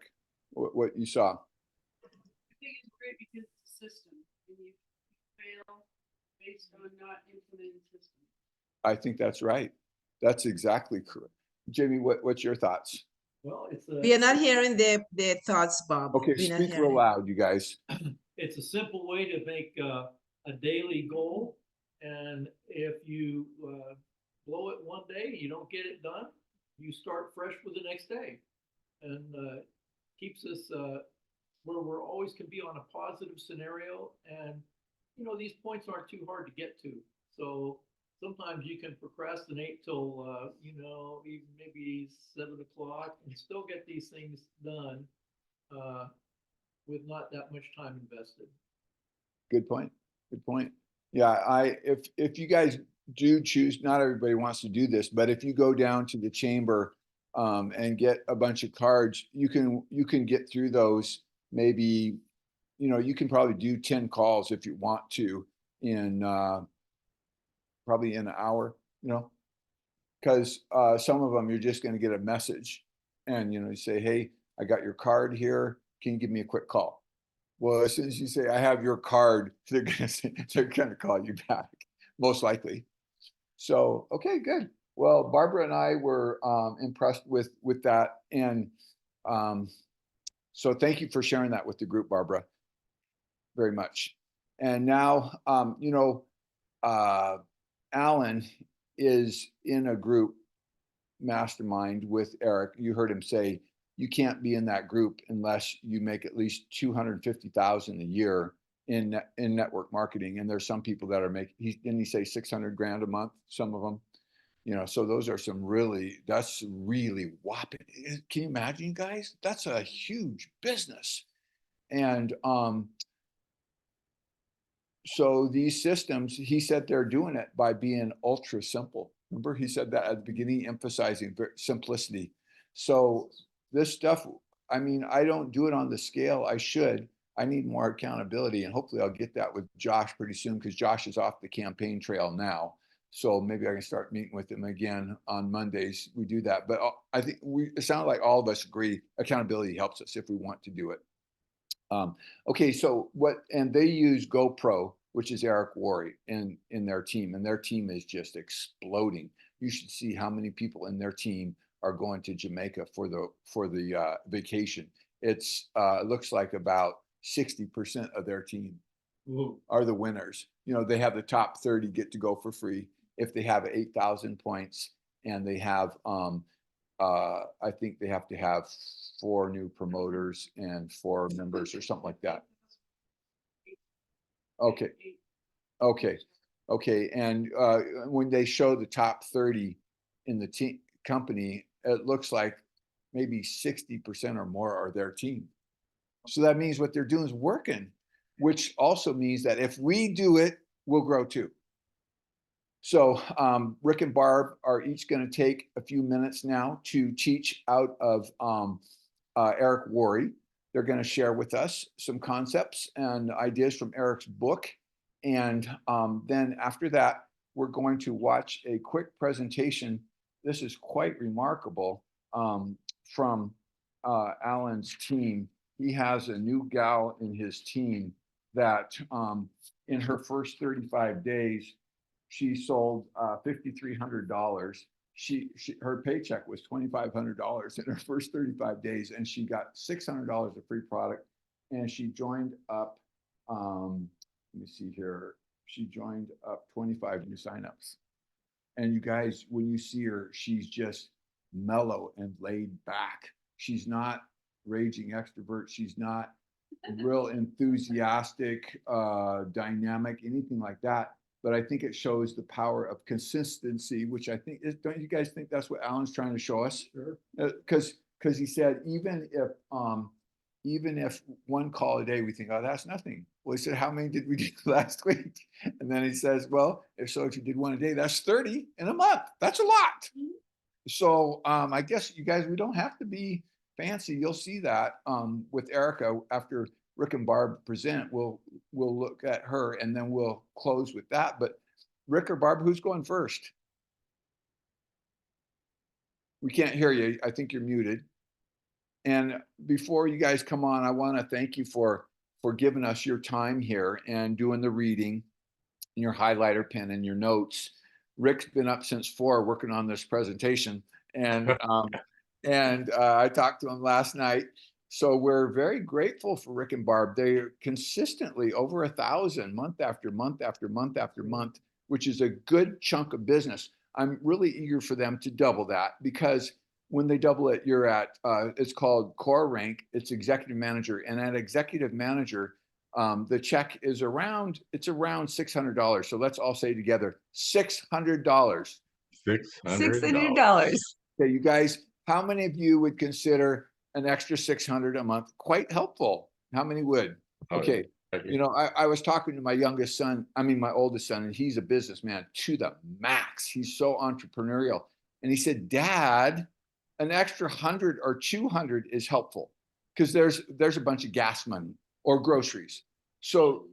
what you saw. I think it's great because it's a system and you fail based on not implementing system. I think that's right. That's exactly correct. Jamie, what's your thoughts? Well, We are not hearing their thoughts, Bob. Okay, We're not speak hearing real loud, you guys. it's a simple way to make a daily goal. And if you blow it one day, you don't get it done, you start fresh with the next day. And keeps us where we're always can be on a positive scenario. And, you know, these points aren't too hard to get to. So sometimes you can procrastinate till, you know, even maybe 7 o'clock and still get these things done with not that much time invested. Good point. Good point. Yeah, if you guys do choose, not everybody wants to do this, but if you go down to the chamber and get a bunch of cards, you can get through those. Maybe, you know, you can probably do 10 calls if you want to in probably in an hour, you know, because some of them you're just going to get a message and, you know, you say, hey, I got your card here. Can you give me a quick call? Well, as soon as you say, I have your card, they're gonna call you back, most likely. So, okay, good. Well, Barbara and I were impressed with that. And so thank you for sharing that with the group, Barbara, very much. And now, you know, Alan is in a group mastermind with Eric. You heard him say, you can't be in that group unless you make at least 250,000 a year in network marketing. And there's some people that are making, didn't he say 600 grand a month? Some of them, you know, so those are that's really whopping. Can you imagine, guys? That's a huge business. And so these systems, he said they're doing it by being ultra simple. Remember, he said that at the beginning, emphasizing simplicity. So this stuff, I mean, I don't do it on the scale I should. I need more accountability, and hopefully I'll get that with Josh pretty soon, because Josh is off the campaign trail now. So maybe I can start meeting with him again on Mondays. We do that. But I think it sounds like all of us agree accountability helps us if we want to do it. Okay, so and they use GoPro, which is Eric Worre in their team, and their team is just exploding. You should see how many people in their team are going to Jamaica for the vacation. It looks like about 60% of their team are the winners. You know, they have the top 30 get to go for free if they have 8,000 points, and they have I think they have to have 4 new promoters and 4 members or something like that. Okay. And when they show the top 30 in the team company, it looks like maybe 60% or more are their team. So that means what they're doing is working, which also means that if we do it, we'll grow too. So Rick and Barb are each going to take a few minutes now to teach out of Eric Worre. They're going to share with us some concepts and ideas from Eric's book. And then after that, we're going to watch a quick presentation. This is quite remarkable from Alan's team. He has a new gal in his team that in her first 35 days, she sold $5,300. Her paycheck was $2,500 in her first 35 days, and she got $600 of free product. And she joined up. Let me see here. she joined up 25 new signups. And you guys, when you see her, she's just mellow and laid back. She's not raging extrovert. She's not real enthusiastic, dynamic, anything like that. But I think it shows the power of consistency, which I think is, don't you guys think that's what Alan's trying to show us? Sure. Because he said even if one call a day, we think, oh, that's nothing. Well, he said, how many did we do last week? And then he says, well, if you did one a day, that's 30 in a month. That's a lot. So I guess you guys, we don't have to be fancy. You'll see that with Erica after Rick and Barb present. We'll look at her and then we'll close with that. But Rick or Barb, who's going first? We can't hear you. I think you're muted. And before you guys come on, I want to thank you for giving us your time here and doing the reading, your highlighter pen and your notes. Rick's been up since 4 working on this presentation, and I talked to him last night. So we're very grateful for Rick and Barb. They're consistently over 1,000 month after month after month after month, which is a good chunk of business. I'm really eager for them to double that, because when they double it, you're at, it's called core rank, it's executive manager. And at executive manager, the check is around $600. So let's all say together, $600. $600. Okay, you guys, how many of you would consider an extra 600 a month quite helpful? How many would? Okay. You know, I was talking to my oldest son, and he's a businessman to the max. He's so entrepreneurial. And he said, Dad, an extra 100 or 200 is helpful, because there's a bunch of gas money or groceries. So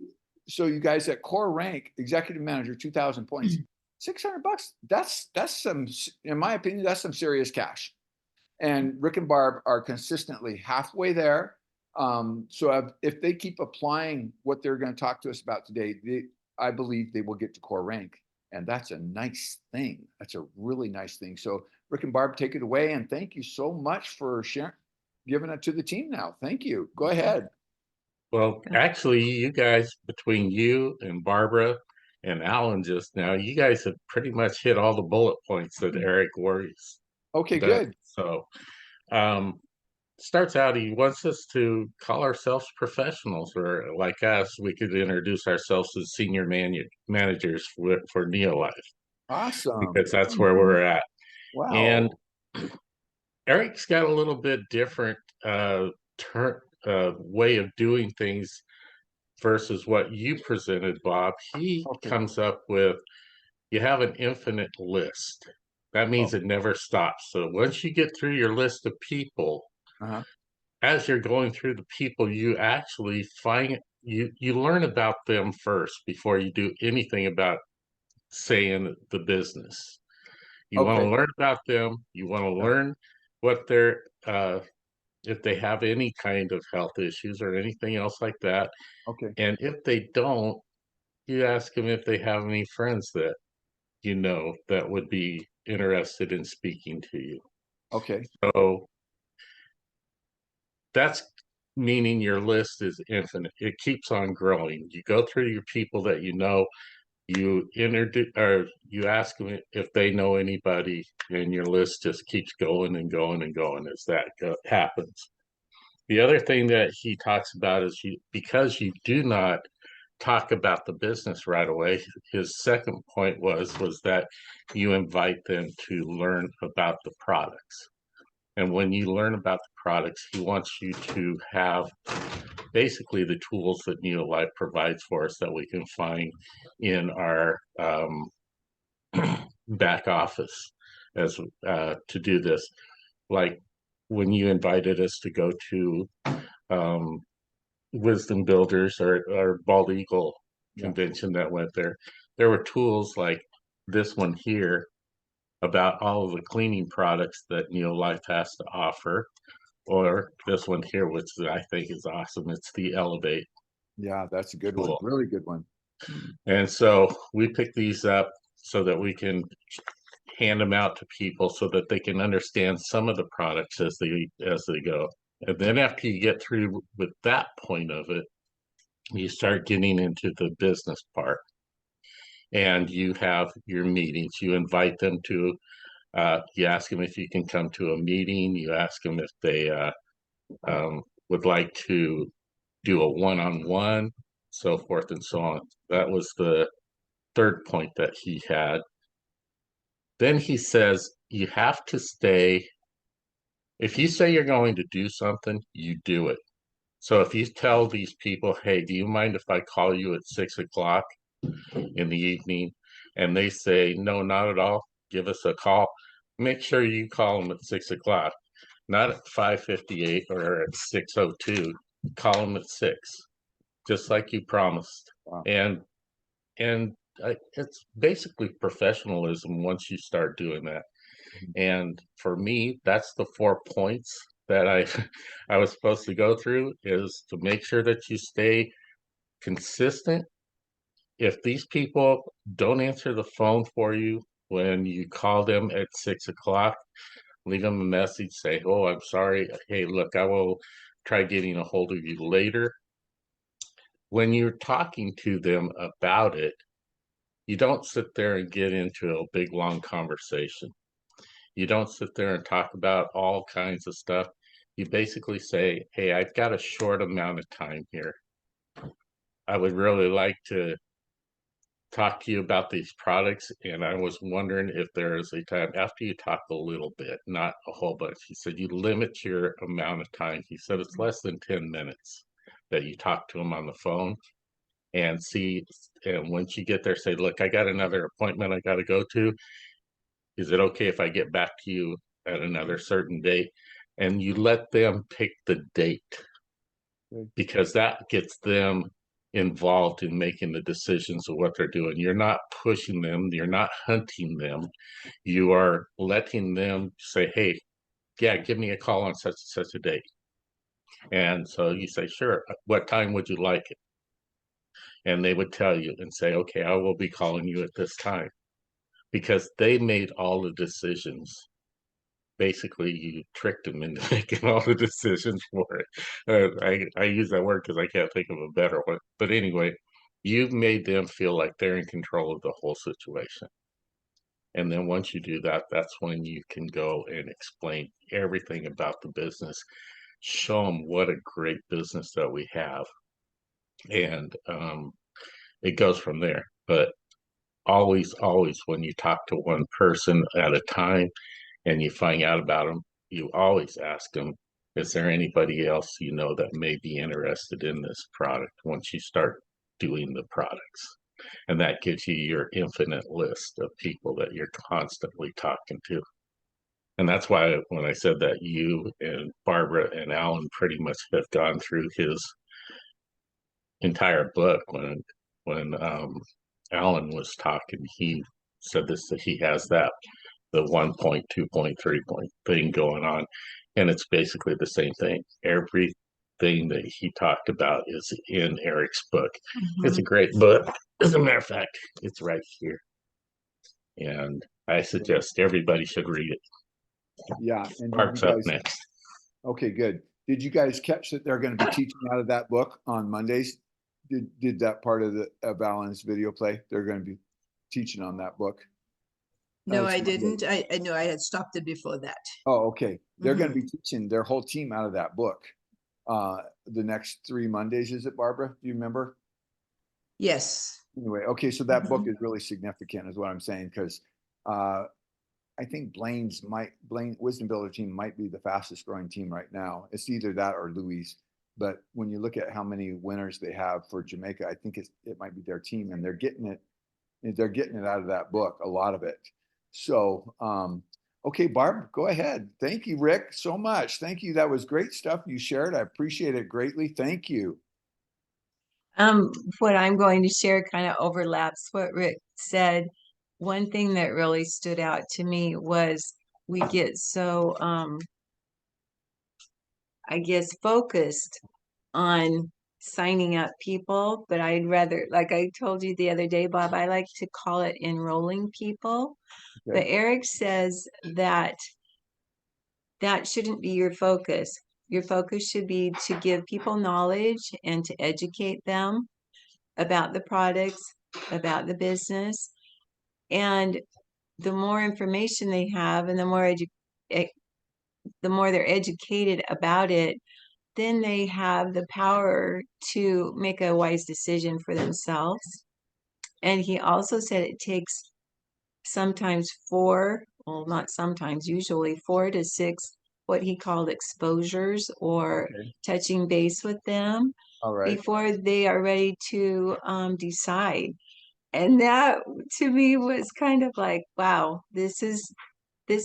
you guys at core rank, executive manager, 2,000 points, $600. That's some, in my opinion, that's some serious cash. And Rick and Barb are consistently halfway there. So if they keep applying what they're going to talk to us about today, I believe they will get to core rank. And that's a nice thing. That's a really nice thing. So Rick and Barb, take it away. And thank you so much for sharing, giving it to the team now. Thank you. Go ahead. Well, actually, you guys, between you and Barbara and Alan just now, you guys have pretty much hit all the bullet points that Eric worries. Okay, good. So starts out, he wants us to call ourselves professionals, or like us, we could introduce ourselves as senior managers for NeoLife. Awesome. Because that's where we're at. Wow. And Eric's got a little bit different way of doing things versus what you presented, Bob. He comes up with, you have an infinite list. That means it never stops. So once you get through your list of people, as you're going through the people, you actually you learn about them first before you do anything about saying the business. You want to learn about them. You want to learn what they're if they have any kind of health issues or anything else like that. And if they don't, you ask them if they have any friends that you know that would be interested in speaking to you. So that's meaning your list is infinite. It keeps on growing. You go through your people that you know, you introduce, or you ask them if they know anybody, and your list just keeps going and going and going as that happens. The other thing that he talks about is because you do not talk about the business right away, his second point was that you invite them to learn about the products. And when you learn about the products, he wants you to have basically the tools that NeoLife provides for us that we can find in our back office as to do this. Like when you invited us to go to Wisdom Builders or Bald Eagle convention that went there were tools like this one here about all of the cleaning products that NeoLife has to offer, or this one here, which I think is awesome. It's the Elevate. Yeah, that's a good one. Really good one. And so we pick these up so that we can hand them out to people so that they can understand some of the products as they go. And then after you get through with that point of it, you start getting into the business part. and you have your meetings. You invite them to, you ask them if you can come to a meeting. You ask them if they would like to do a one-on-one, so forth and so on. That was the third point that he had. Then he says, you have to stay. If you say you're going to do something, you do it. So if you tell these people, hey, do you mind if I call you at 6 o'clock in the evening? And they say, no, not at all. Give us a call. Make sure you call them at 6 o'clock, not at 5:58 or at 6:02. Call them at 6, just like you promised. Wow. And it's basically professionalism once you start doing that. And for me, that's the 4 points that I was supposed to go through, is to make sure that you stay consistent. If these people don't answer the phone for you when you call them at 6 o'clock, leave them a message, say, oh, I'm sorry. Hey, look, I will try getting a hold of you later. When you're talking to them about it, you don't sit there and get into a big, long conversation. You don't sit there and talk about all kinds of stuff. You basically say, hey, I've got a short amount of time here. I would really like to talk to you about these products, and I was wondering if there is a time after you talk a little bit, not a whole bunch. He said you limit your amount of time. He said it's less than 10 minutes that you talk to them on the phone, and see, and once you get there, say, look, I got another appointment I got to go to. Is it okay if I get back to you at another certain date? And you let them pick the date, because that gets them involved in making the decisions of what they're doing. You're not pushing them, you're not hunting them. You are letting them say, hey, yeah, give me a call on such and such a date. And so you say, sure, what time would you like it? And they would tell you and say, okay, I will be calling you at this time, because they made all the decisions. Basically, you tricked them into making all the decisions for it. I use that word because I can't think of a better one. But anyway, you've made them feel like they're in control of the whole situation. And then once you do that, that's when you can go and explain everything about the business, show them what a great business that we have. And it goes from there. But always, when you talk to one person at a time and you find out about them, you always ask them, is there anybody else you know that may be interested in this product once you start doing the products? And that gives you your infinite list of people that you're constantly talking to. And that's why when I said that, you and Barbara and Alan pretty much have gone through his entire book. When Alan was talking, he said this, that he has that the 1 point, 2 point, 3 point thing going on, and it's basically the same thing. Everything that he talked about is in Eric's book. It's a great book. As a matter of fact, it's right here, and I suggest everybody should read it. Yeah, and Mark's up next. Okay, good. Did you guys catch that they're going to be teaching out of that book on Mondays? Did that part of Alan's video play? They're going to be teaching on that book. No, It's I Monday. didn't. I know I had stopped it before that. Oh, okay. They're going to be teaching their whole team out of that book. The next 3 Mondays, is it, Barbara? Do you remember? Yes. Anyway, okay, so that book is really significant, is what I'm saying, because I think Blaine Wisdom Builder team might be the fastest growing team right now. It's either that or Louis. But when you look at how many winners they have for Jamaica, I think it might be their team, and they're getting it out of that book, a lot of it. So, okay, Barb, go ahead. Thank you, Rick, so much. Thank you. That was great stuff you shared. I appreciate it greatly. Thank you. What I'm going to share kind of overlaps what Rick said. One thing that really stood out to me was we get so, I guess, focused on signing up people, but I'd rather, like I told you the other day, Bob, I like to call it enrolling people. Okay. But Eric says that shouldn't be your focus. Your focus should be to give people knowledge and to educate them about the products, about the business. And the more information they have and the more they're educated about it, then they have the power to make a wise decision for themselves. And he also said it takes sometimes not sometimes, usually 4 to 6, what he called exposures or touching base with them before they are ready to decide. And that to me was kind of like, wow, this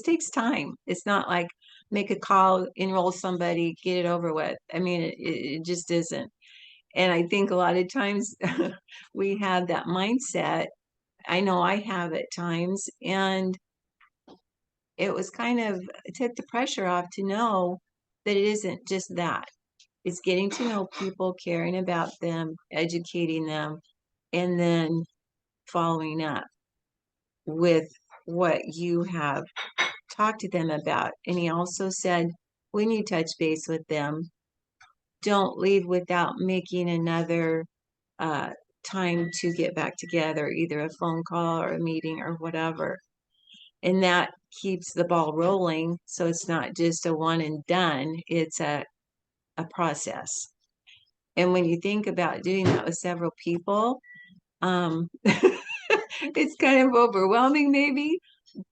takes time. It's not like make a call, enroll somebody, get it over with. I mean, it just isn't. And I think a lot of times we have that mindset. I know I have at times, and it took the pressure off to know that it isn't just that. It's getting to know people, caring about them, educating them, and then following up with what you have talked to them about. And he also said, when you touch base with them, don't leave without making another uh, time to get back together, either a phone call or a meeting or whatever. And that keeps the ball rolling. So it's not just a one and done, it's a process. And when you think about doing that with several people, it's kind of overwhelming maybe,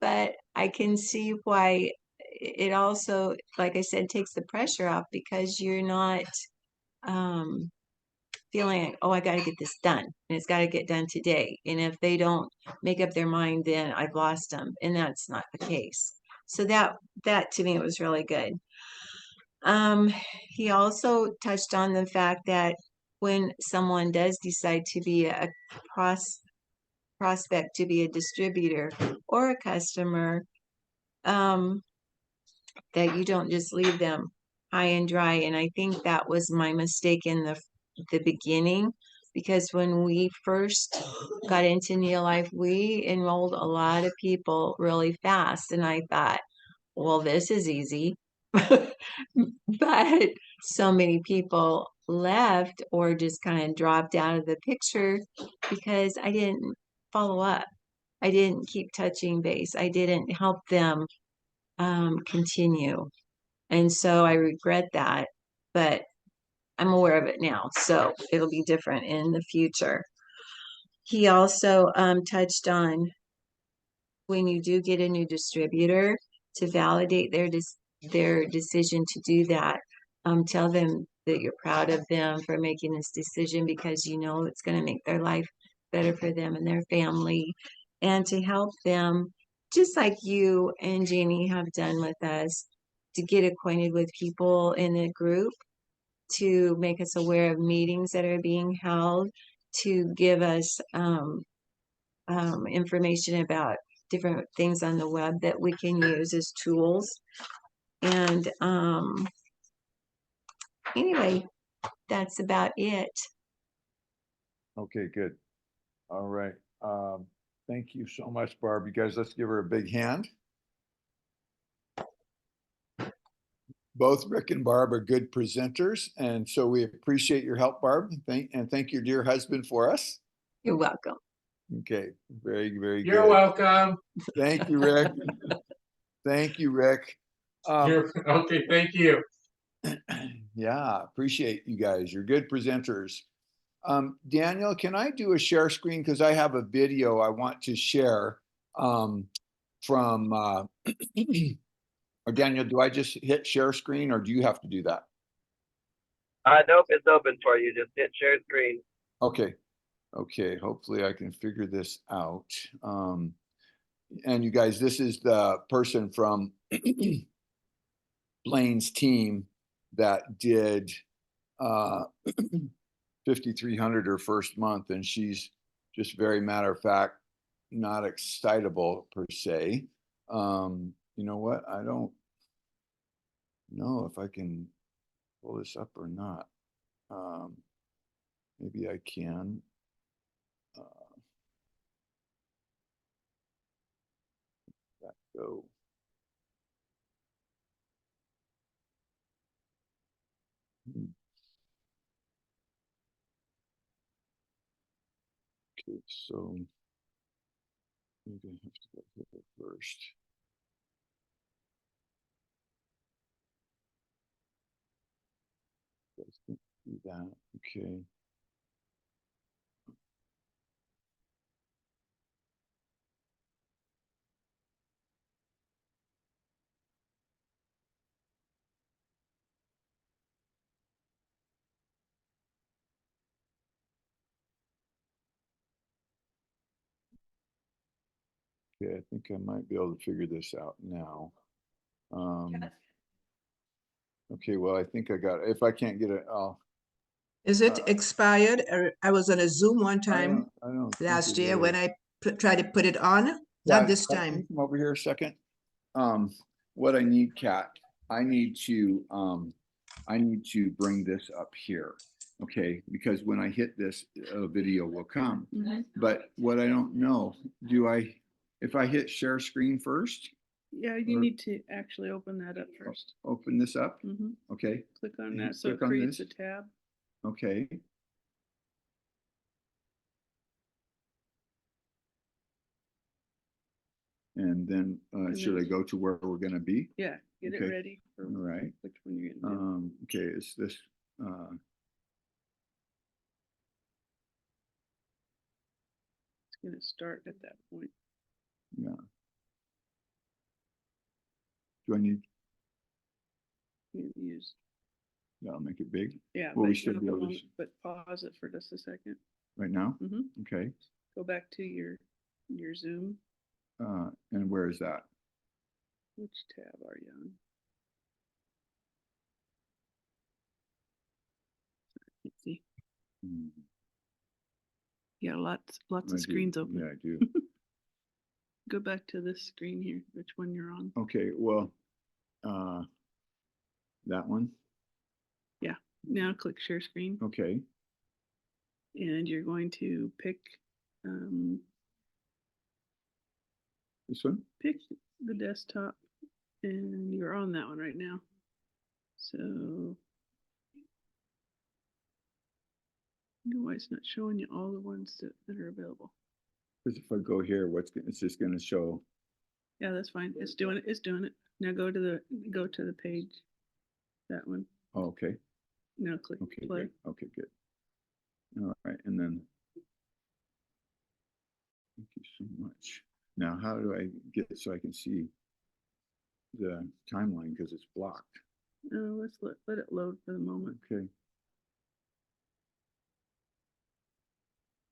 but I can see why it also, like I said, takes the pressure off, because you're not feeling like, oh, I got to get this done and it's got to get done today. And if they don't make up their mind, then I've lost them. And that's not the case. So that to me was really good. He also touched on the fact that when someone does decide to be a prospect, to be a distributor or a customer, that you don't just leave them high and dry. And I think that was my mistake in the beginning, because when we first got into NeoLife, we enrolled a lot of people really fast. And I thought, well, this is easy. But so many people left or just kind of dropped out of the picture because I didn't follow up. I didn't keep touching base. I didn't help them continue. And so I regret that, but I'm aware of it now. So it'll be different in the future. He also touched on when you do get a new distributor, to validate their decision to do that. Tell them that you're proud of them for making this decision, because you know it's going to make their life better for them and their family, and to help them, just like you and Jeannie have done with us, to get acquainted with people in the group, to make us aware of meetings that are being held, to give us information about different things on the web that we can use as tools. And anyway, that's about it. Okay, good. All right. Thank you so much, Barb. You guys, let's give her a big hand. Both Rick and Barb are good presenters, and so we appreciate your help, Barb. Thank your dear husband for us. You're welcome. Okay, very, very good. You're welcome. Thank you, Rick. Thank you, Rick. Okay, thank you. Yeah, appreciate you guys. You're good presenters. Daniel, can I do a share screen? Because I have a video I want to share from, or Daniel, do I just hit share screen or do you have to do that? Nope, it's open for you. Just hit share screen. Okay. Okay. Hopefully I can figure this out. And you guys, this is the person from Blaine's team that did 5,300 her first month, and she's just very matter of fact, not excitable per se. You know what? I don't know if I can pull this up or not. Maybe I can. That go. Okay, so we're gonna have to go here first. Guys can do that, okay. Okay, I think I might be able to figure this out now. Okay, well, I think I got it. If I can't get it, I'll. Is it expired? I was on a Zoom one I time don't think last it year when is. I tried to put it on. Yeah, Not this can you time. come over here a second. What I need, Kat, I need to bring this up here. Okay, because when I hit this, a video will come. But what I don't know, if I hit share screen first, Yeah, you Or- need to actually open that up first. open this up, Mhm. okay, Click on And that, so it click on creates a this. tab. okay. And then, And should I then- go to where we're gonna be? Yeah, get it Okay. ready for All right. which one you're gonna do. Okay, is this, It's gonna start at that point. yeah. Do I need, You use, yeah, I'll make it big yeah, Will we but still not be the able to moment, but pause it for just a second. right now? Mhm. Okay, Go back to your Zoom. and where is that? Which tab are you on? Let's see. Hmm, Yeah, lots I of do. screens open. Yeah, I do. Go back to this screen here, which one you're on. Okay, well, that one, Yeah, now click share screen okay, and you're going to pick this one, pick the desktop and you're on that one right now. So I wonder why it's not showing you all the ones that are available. because if I go here, it's just gonna show, Yeah, that's fine. It's doing it. It's doing it. Now go to the page. That one. oh, okay, Now click okay, play. good, okay, good. All right, and then. Thank you so much. Now, how do I get it so I can see the timeline because it's blocked? Let's let it load for the moment. Okay,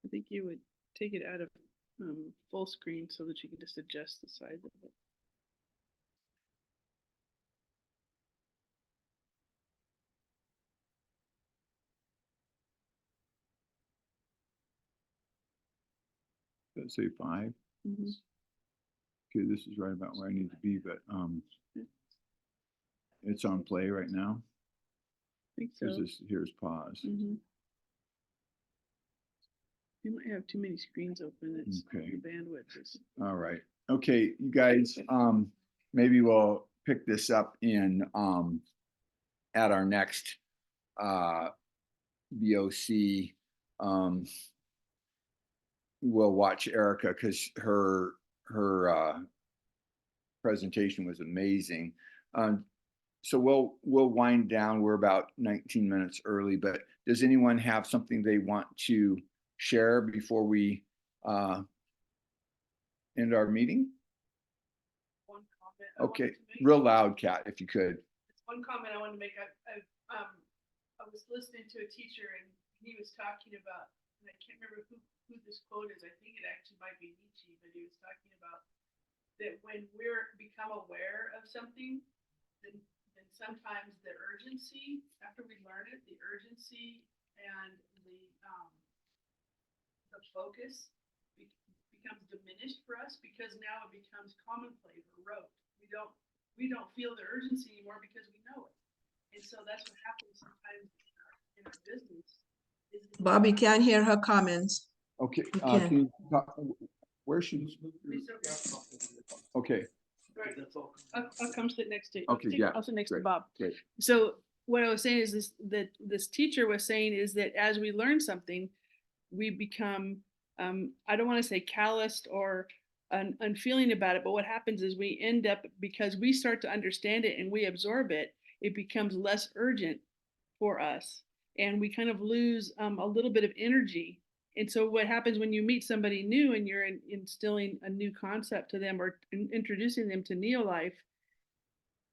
I think you would take it out of full screen so that you can just adjust the size of it. let's say 5. Mhm. Okay, this is right about where I need to be, but it's on play right now. I think so. Here's pause. Mhm. You might have too many screens open. It's Okay. the bandwidth is. All right. Okay, you guys, maybe we'll pick this up in at our next BOC. We'll watch Erica because her presentation was amazing. So we'll wind down. We're about 19 minutes early, but does anyone have something they want to share before we end our meeting? One comment. Okay, real loud, Kat, if you could. It's one comment I wanted to make. I was listening to a teacher and he was talking about, and I can't remember who this quote is. I think it actually might be Nietzsche, but he was talking about that when we're become aware of something, then sometimes the urgency, after we learn it, the urgency and the focus becomes diminished for us because now it becomes commonplace or rote. We don't feel the urgency anymore because we know it. And so that's what happens sometimes in our business. Bobby can't hear her comments. Okay, You can can. you talk, where should, okay, Right. I'll come sit next to you. Okay, yeah, I'll sit next to great, Bob. great. So what I was saying is that this teacher was saying is that as we learn something, we become I don't want to say calloused or unfeeling about it, but what happens is we end up, because we start to understand it and we absorb it, it becomes less urgent for us, and we kind of lose a little bit of energy. And so what happens when you meet somebody new and you're instilling a new concept to them or introducing them to NeoLife,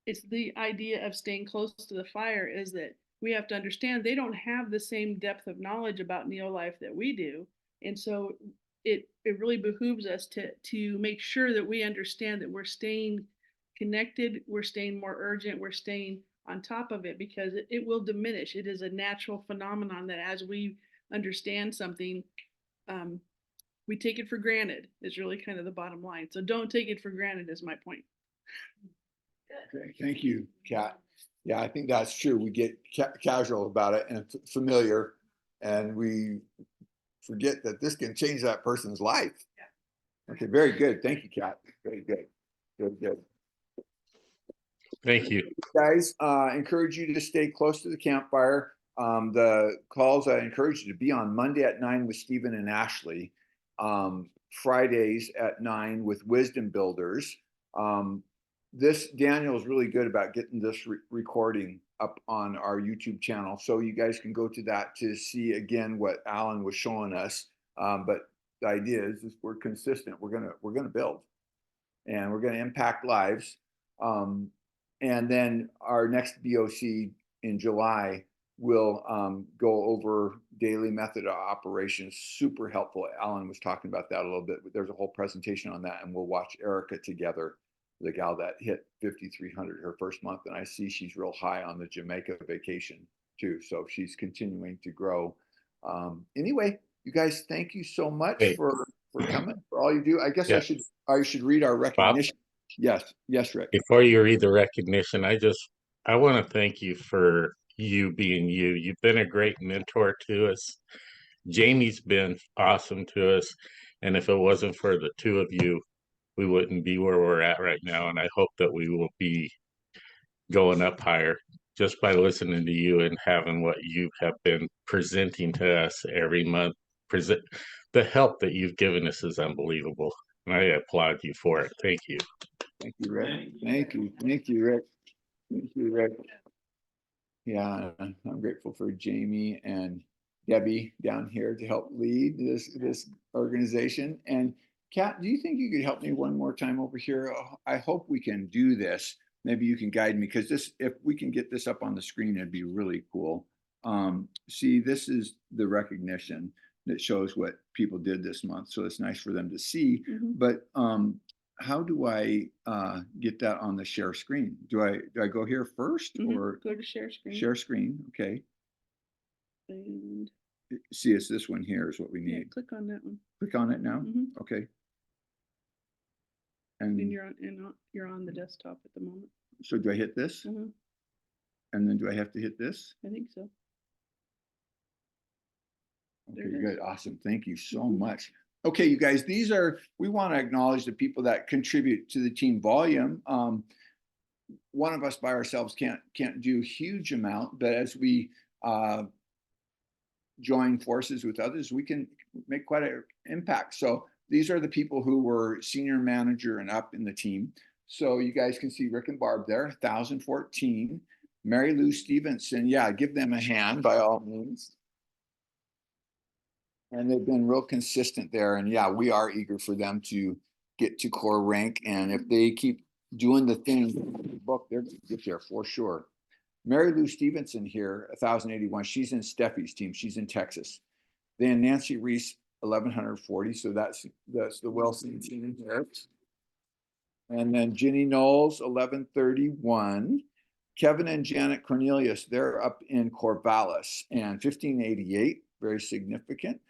it's the idea of staying close to the fire, is that we have to understand they don't have the same depth of knowledge about NeoLife that we do. And so it really behooves us to make sure that we understand that we're staying connected, we're staying more urgent, we're staying on top of it, because it will diminish. It is a natural phenomenon that as we understand something, we take it for granted, is really kind of the bottom line. So don't take it for granted is my point. Okay, thank you, Kat. Yeah, I think that's true. We get casual about it and familiar, and we forget that this can change that person's life. Okay, very good. Thank you, Kat. Very good. Good, good. Thank you. Guys, encourage you to stay close to the campfire. The calls, I encourage you to be on Monday at 9 with Stephen and Ashley. Fridays at 9 with Wisdom Builders. This Daniel is really good about getting this recording up on our YouTube channel, so you guys can go to that to see again what Alan was showing us. But the idea is we're consistent. We're gonna build, and we're gonna impact lives. And then our next BOC in July will go over daily method of operations. Super helpful. Alan was talking about that a little bit. There's a whole presentation on that, and we'll watch Erica together, the gal that hit 5,300 her first month, and I see she's real high on the Jamaica vacation too. So she's continuing to grow. Anyway, you guys, thank you so much for coming, for all you do. I guess I should read our recognition. Bob? Yes, Rick. Before you read the recognition, I want to thank you for you being you. You've been a great mentor to us. Jamie's been awesome to us, and if it wasn't for the two of you, we wouldn't be where we're at right now. And I hope that we will be going up higher just by listening to you and having what you have been presenting to us every month. The help that you've given us is unbelievable, and I applaud you for it. Thank you. Thank you, Rick. Thank you, Rick. Thank you, Rick. Yeah, I'm grateful for Jamie and Debbie down here to help lead this organization. And Kat, do you think you could help me one more time over here? I hope we can do this. Maybe you can guide me, because if we can get this up on the screen, it'd be really cool. See, this is the recognition that shows what people did this month. So it's nice for them to see. But how do I get that on the share screen? Do I go here first, or go to share screen? Share screen, okay. And see, it's this one here is what we need. Yeah, click on that one. Click on it now. Okay. And you're on the desktop at the moment. So do I hit this? And then do I have to hit this? I think so. Okay, good, awesome. Thank you so much. Okay, you guys, we want to acknowledge the people that contribute to the team volume. One of us by ourselves can't do a huge amount, but as we join forces with others, we can make quite an impact. So these are the people who were senior manager and up in the team. So you guys can see Rick and Barb there, 1,014. Mary Lou Stevenson, yeah, give them a hand by all means. And they've been real consistent there. And yeah, we are eager for them to get to core rank. And if they keep doing the thing in the book, they're going to get there for sure. Mary Lou Stevenson here, 1,081. She's in Steffi's team. She's in Texas. Then Nancy Reese, 1,140. So that's the Wilson team here. And then Ginny Knowles, 1,131. Kevin and Janet Cornelius, they're up in Corvallis, and 1,588, very significant.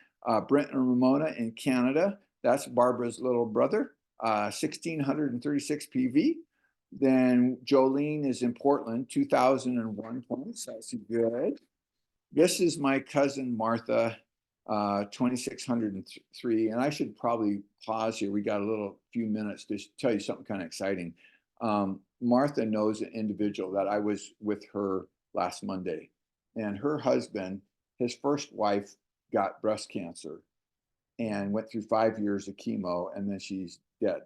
Brent and Ramona in Canada, that's Barbara's little brother, 1,636 PV. Then Jolene is in Portland, 2,001 points, that's good. This is my cousin Martha, 2,603, and I should probably pause here. We got a few minutes to tell you something kind of exciting. Martha knows an individual that I was with her last Monday, and her husband, his first wife, got breast cancer, and went through 5 years of chemo, and then she's dead.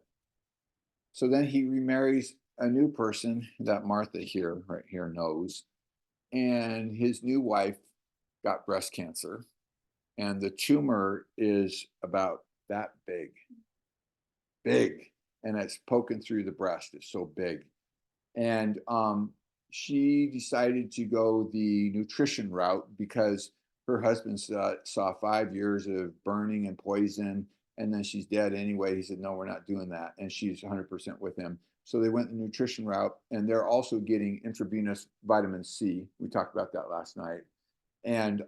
So then he remarries a new person that Martha here, right here, knows. And his new wife got breast cancer. And the tumor is about that big. And it's poking through the breast. It's so big. And she decided to go the nutrition route because her husband saw 5 years of burning and poison, and then she's dead anyway. He said, no, we're not doing that. And she's 100% with him. So they went the nutrition route, and they're also getting intravenous vitamin C. We talked about that last night. And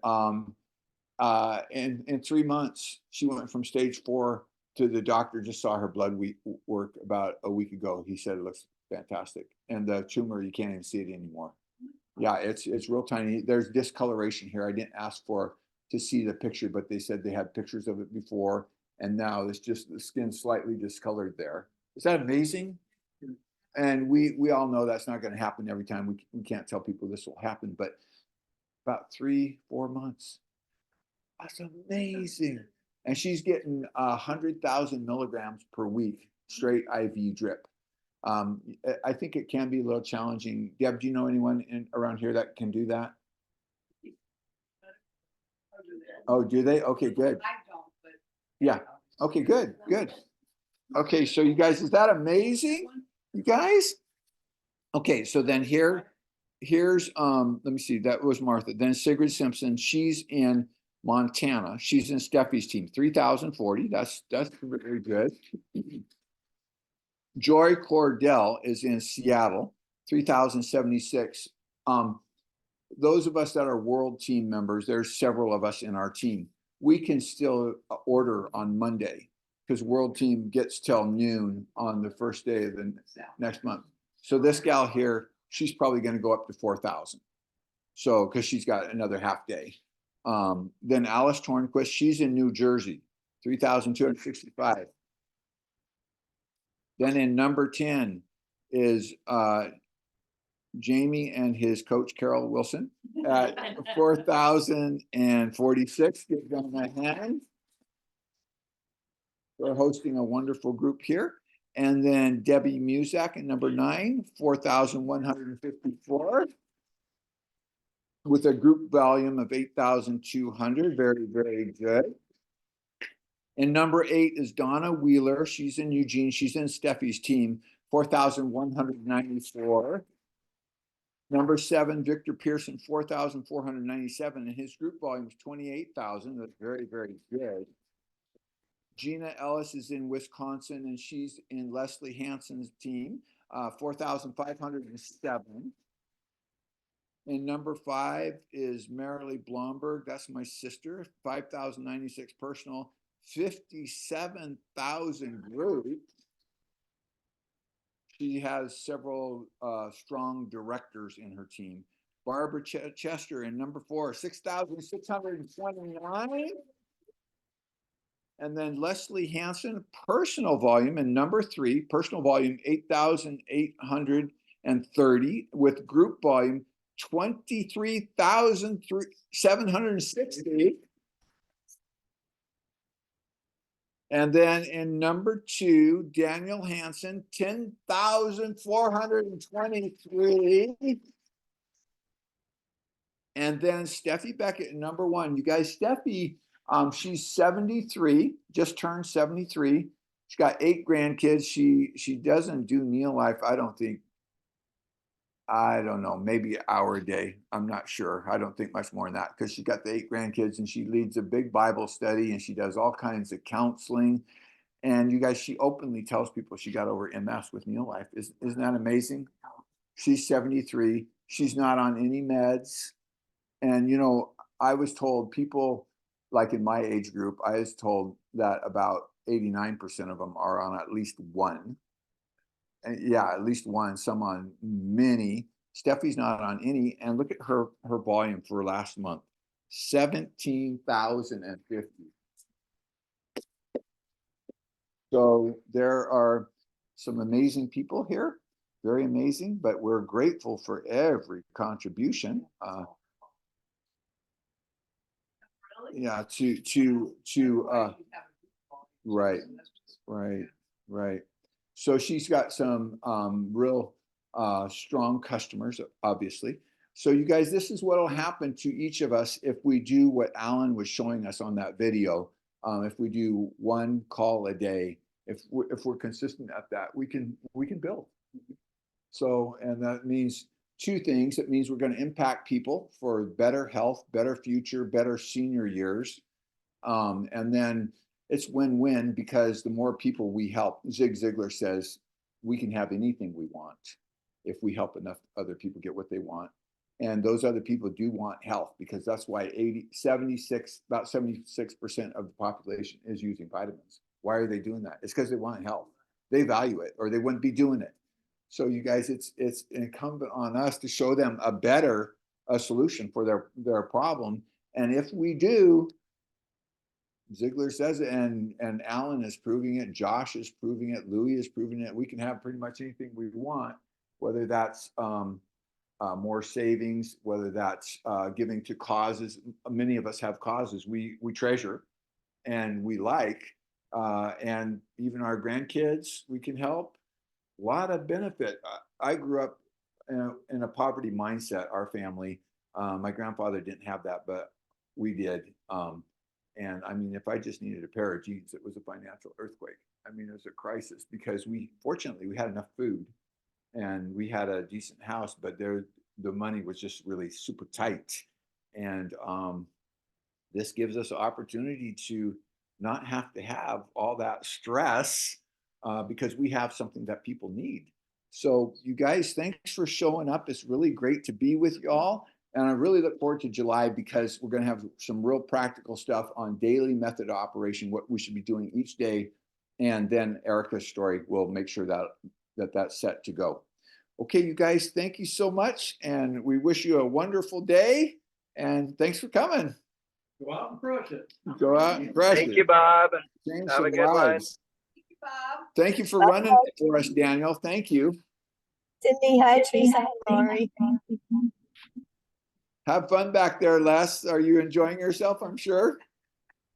in 3 months, she went from stage 4 to the doctor just saw her blood work about a week ago. He said it looks fantastic. And the tumor, you can't even see it anymore. Yeah, it's real tiny. There's discoloration here. I didn't ask for to see the picture, but they said they had pictures of it before. And now it's just the skin slightly discolored there. Is that amazing? And we all know that's not going to happen every time. We can't tell people this will happen, but about 3-4 months. That's amazing. And she's getting 100,000 milligrams per week, straight IV drip. I think it can be a little challenging. Deb, do you know anyone around here that can do that? Oh, do they? Okay, good. I don't, but. Yeah. Okay, good. Okay, so you guys, is that amazing? You guys? Okay, so then here's let me see, that was Martha. Then Sigrid Simpson, she's in Montana. She's in Steffi's team, 3,040. That's very good. Joy Cordell is in Seattle, 3,076. Those of us that are world team members, there's several of us in our team. We can still order on Monday because world team gets till noon on the first day of the next month. So this gal here, she's probably going to go up to 4,000. So because she's got another half day. Then Alice Tornquist, she's in New Jersey, 3,265. Then in number 10 is Jamie and his coach, Carol Wilson, at 4,046. Give them a hand. We're hosting a wonderful group here. And then Debbie Muzak at number 9, 4,154. With a group volume of 8,200. Very, very good. And number 8 is Donna Wheeler. She's in Eugene. She's in Steffi's team, 4,194. Number 7, Victor Pearson, 4,497. And his group volume is 28,000. That's very, very good. Gina Ellis is in Wisconsin, and she's in Leslie Hansen's team, 4,507. And number 5 is Marilee Blomberg. That's my sister, 5,096 personal, 57,000 group. She has several strong directors in her team. Barbara Chester in number 4, 6,629. And then Leslie Hansen, personal volume in number 3, personal volume 8,830 with group volume 23,760. And then in number 2, Daniel Hansen, 10,423. And then Steffi Beckett in number 1. You guys, Steffi, she's 73, just turned 73. She's got 8 grandkids. She doesn't do NeoLife, I don't think. I don't know, maybe an hour a day. I'm not sure. I don't think much more than that because she's got the 8 grandkids and she leads a big Bible study and she does all kinds of counseling. And you guys, she openly tells people she got over MS with NeoLife. Isn't that amazing? She's 73. She's not on any meds. And, you know, I was told people like in my age group, I was told that about 89% of them are on at least one. And yeah, at least one, some on many. Steffi's not on any. And look at her volume for last month, 17,050. So there are some amazing people here, very amazing, but we're grateful for every contribution. Yeah, to Right. Right. So she's got some real strong customers, obviously. So you guys, this is what will happen to each of us if we do what Alan was showing us on that video. If we do one call a day, if we're consistent at that, we can build. So, and that means two things. It means we're going to impact people for better health, better future, better senior years. And then it's win-win because the more people we help, Zig Ziglar says, we can have anything we want if we help enough other people get what they want. And those other people do want health because that's why about 76% of the population is using vitamins. Why are they doing that? It's because they want health. They value it or they wouldn't be doing it. So you guys, it's incumbent on us to show them a solution for their problem. And if we do, Ziegler says it, and Alan is proving it, Josh is proving it, Louis is proving it. We can have pretty much anything we want, whether that's more savings, whether that's giving to causes. Many of us have causes we treasure and we like, and even our grandkids we can help. A lot of benefit. I grew up in a poverty mindset, our family. My grandfather didn't have that, but we did. And I mean, if I just needed a pair of jeans, it was a financial earthquake. I mean, it was a crisis because fortunately, we had enough food and we had a decent house, but the money was just really super tight. And this gives us an opportunity to not have to have all that stress because we have something that people need. So you guys, thanks for showing up. It's really great to be with y'all. And I really look forward to July because we're going to have some real practical stuff on daily method of operation, what we should be doing each day. And then Erica's story will make sure that's set to go. Okay, you guys, thank you so much. And we wish you a wonderful day. And thanks for coming. Go out and crush it. Go out and crush it. Thank you, Bob. Change Have some a good one. lives. Thank you for running for us, Daniel. Thank you. Cindy, hi, Teresa, Lori. Have fun back there, Les. Are you enjoying yourself? I'm sure.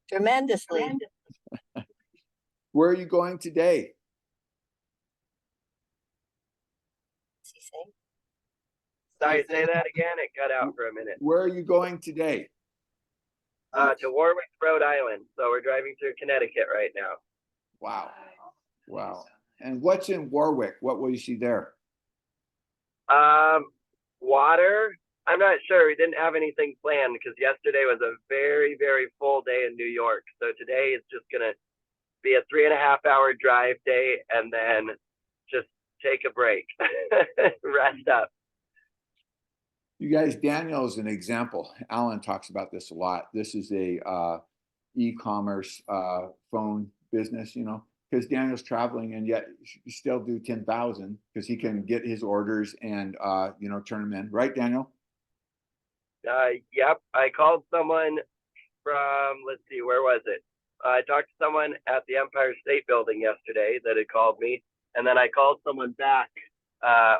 Tremendously. Where are you going today? Sorry, say that again. It cut out for a minute. Where are you going today? To Warwick, Rhode Island. So we're driving through Connecticut right now. Wow. Wow. And what's in Warwick? What will you see there? Water. I'm not sure. We didn't have anything planned because yesterday was a very, very full day in New York. So today it's just going to be a 3.5-hour drive day and then just take a break, rest up. You guys, Daniel is an example. Alan talks about this a lot. This is a e-commerce phone business, because Daniel's traveling and yet you still do 10,000 because he can get his orders and, turn them in. Right, Daniel? Yep. I called someone from, let's see, where was it? I talked to someone at the Empire State Building yesterday that had called me. And then I called someone back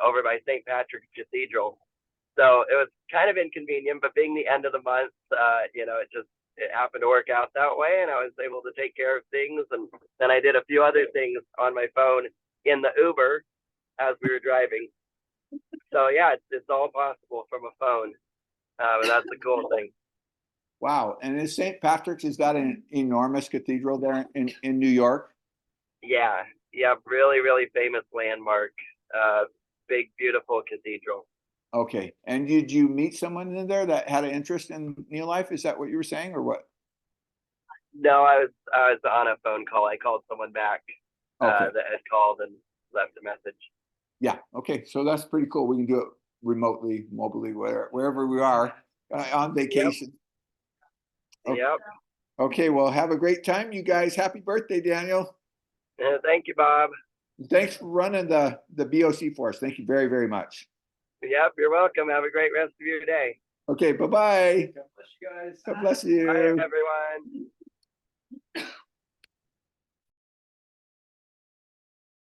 over by St. Patrick's Cathedral. So it was kind of inconvenient, but being the end of the month, it happened to work out that way. And I was able to take care of things. And then I did a few other things on my phone in the Uber as we were driving. So yeah, it's all possible from a phone. But that's the cool thing. Wow. And is St. Patrick's, is that an enormous cathedral there in New York? Yeah. Really, really famous landmark. Big, beautiful cathedral. Okay. And did you meet someone in there that had an interest in NeoLife? Is that what you were saying or what? No, I was on a phone call. I called someone back that had called and left a message. Yeah. Okay. So that's pretty cool. We can do it remotely, mobilely, wherever we are on vacation. Yep. Okay. Well, have a great time, you guys. Happy birthday, Daniel. Thank you, Bob. Thanks for running the BOC for us. Thank you very, very much. Yep. You're welcome. Have a great rest of your day. Okay. Bye-bye. God bless you guys. God bless you. Bye, everyone.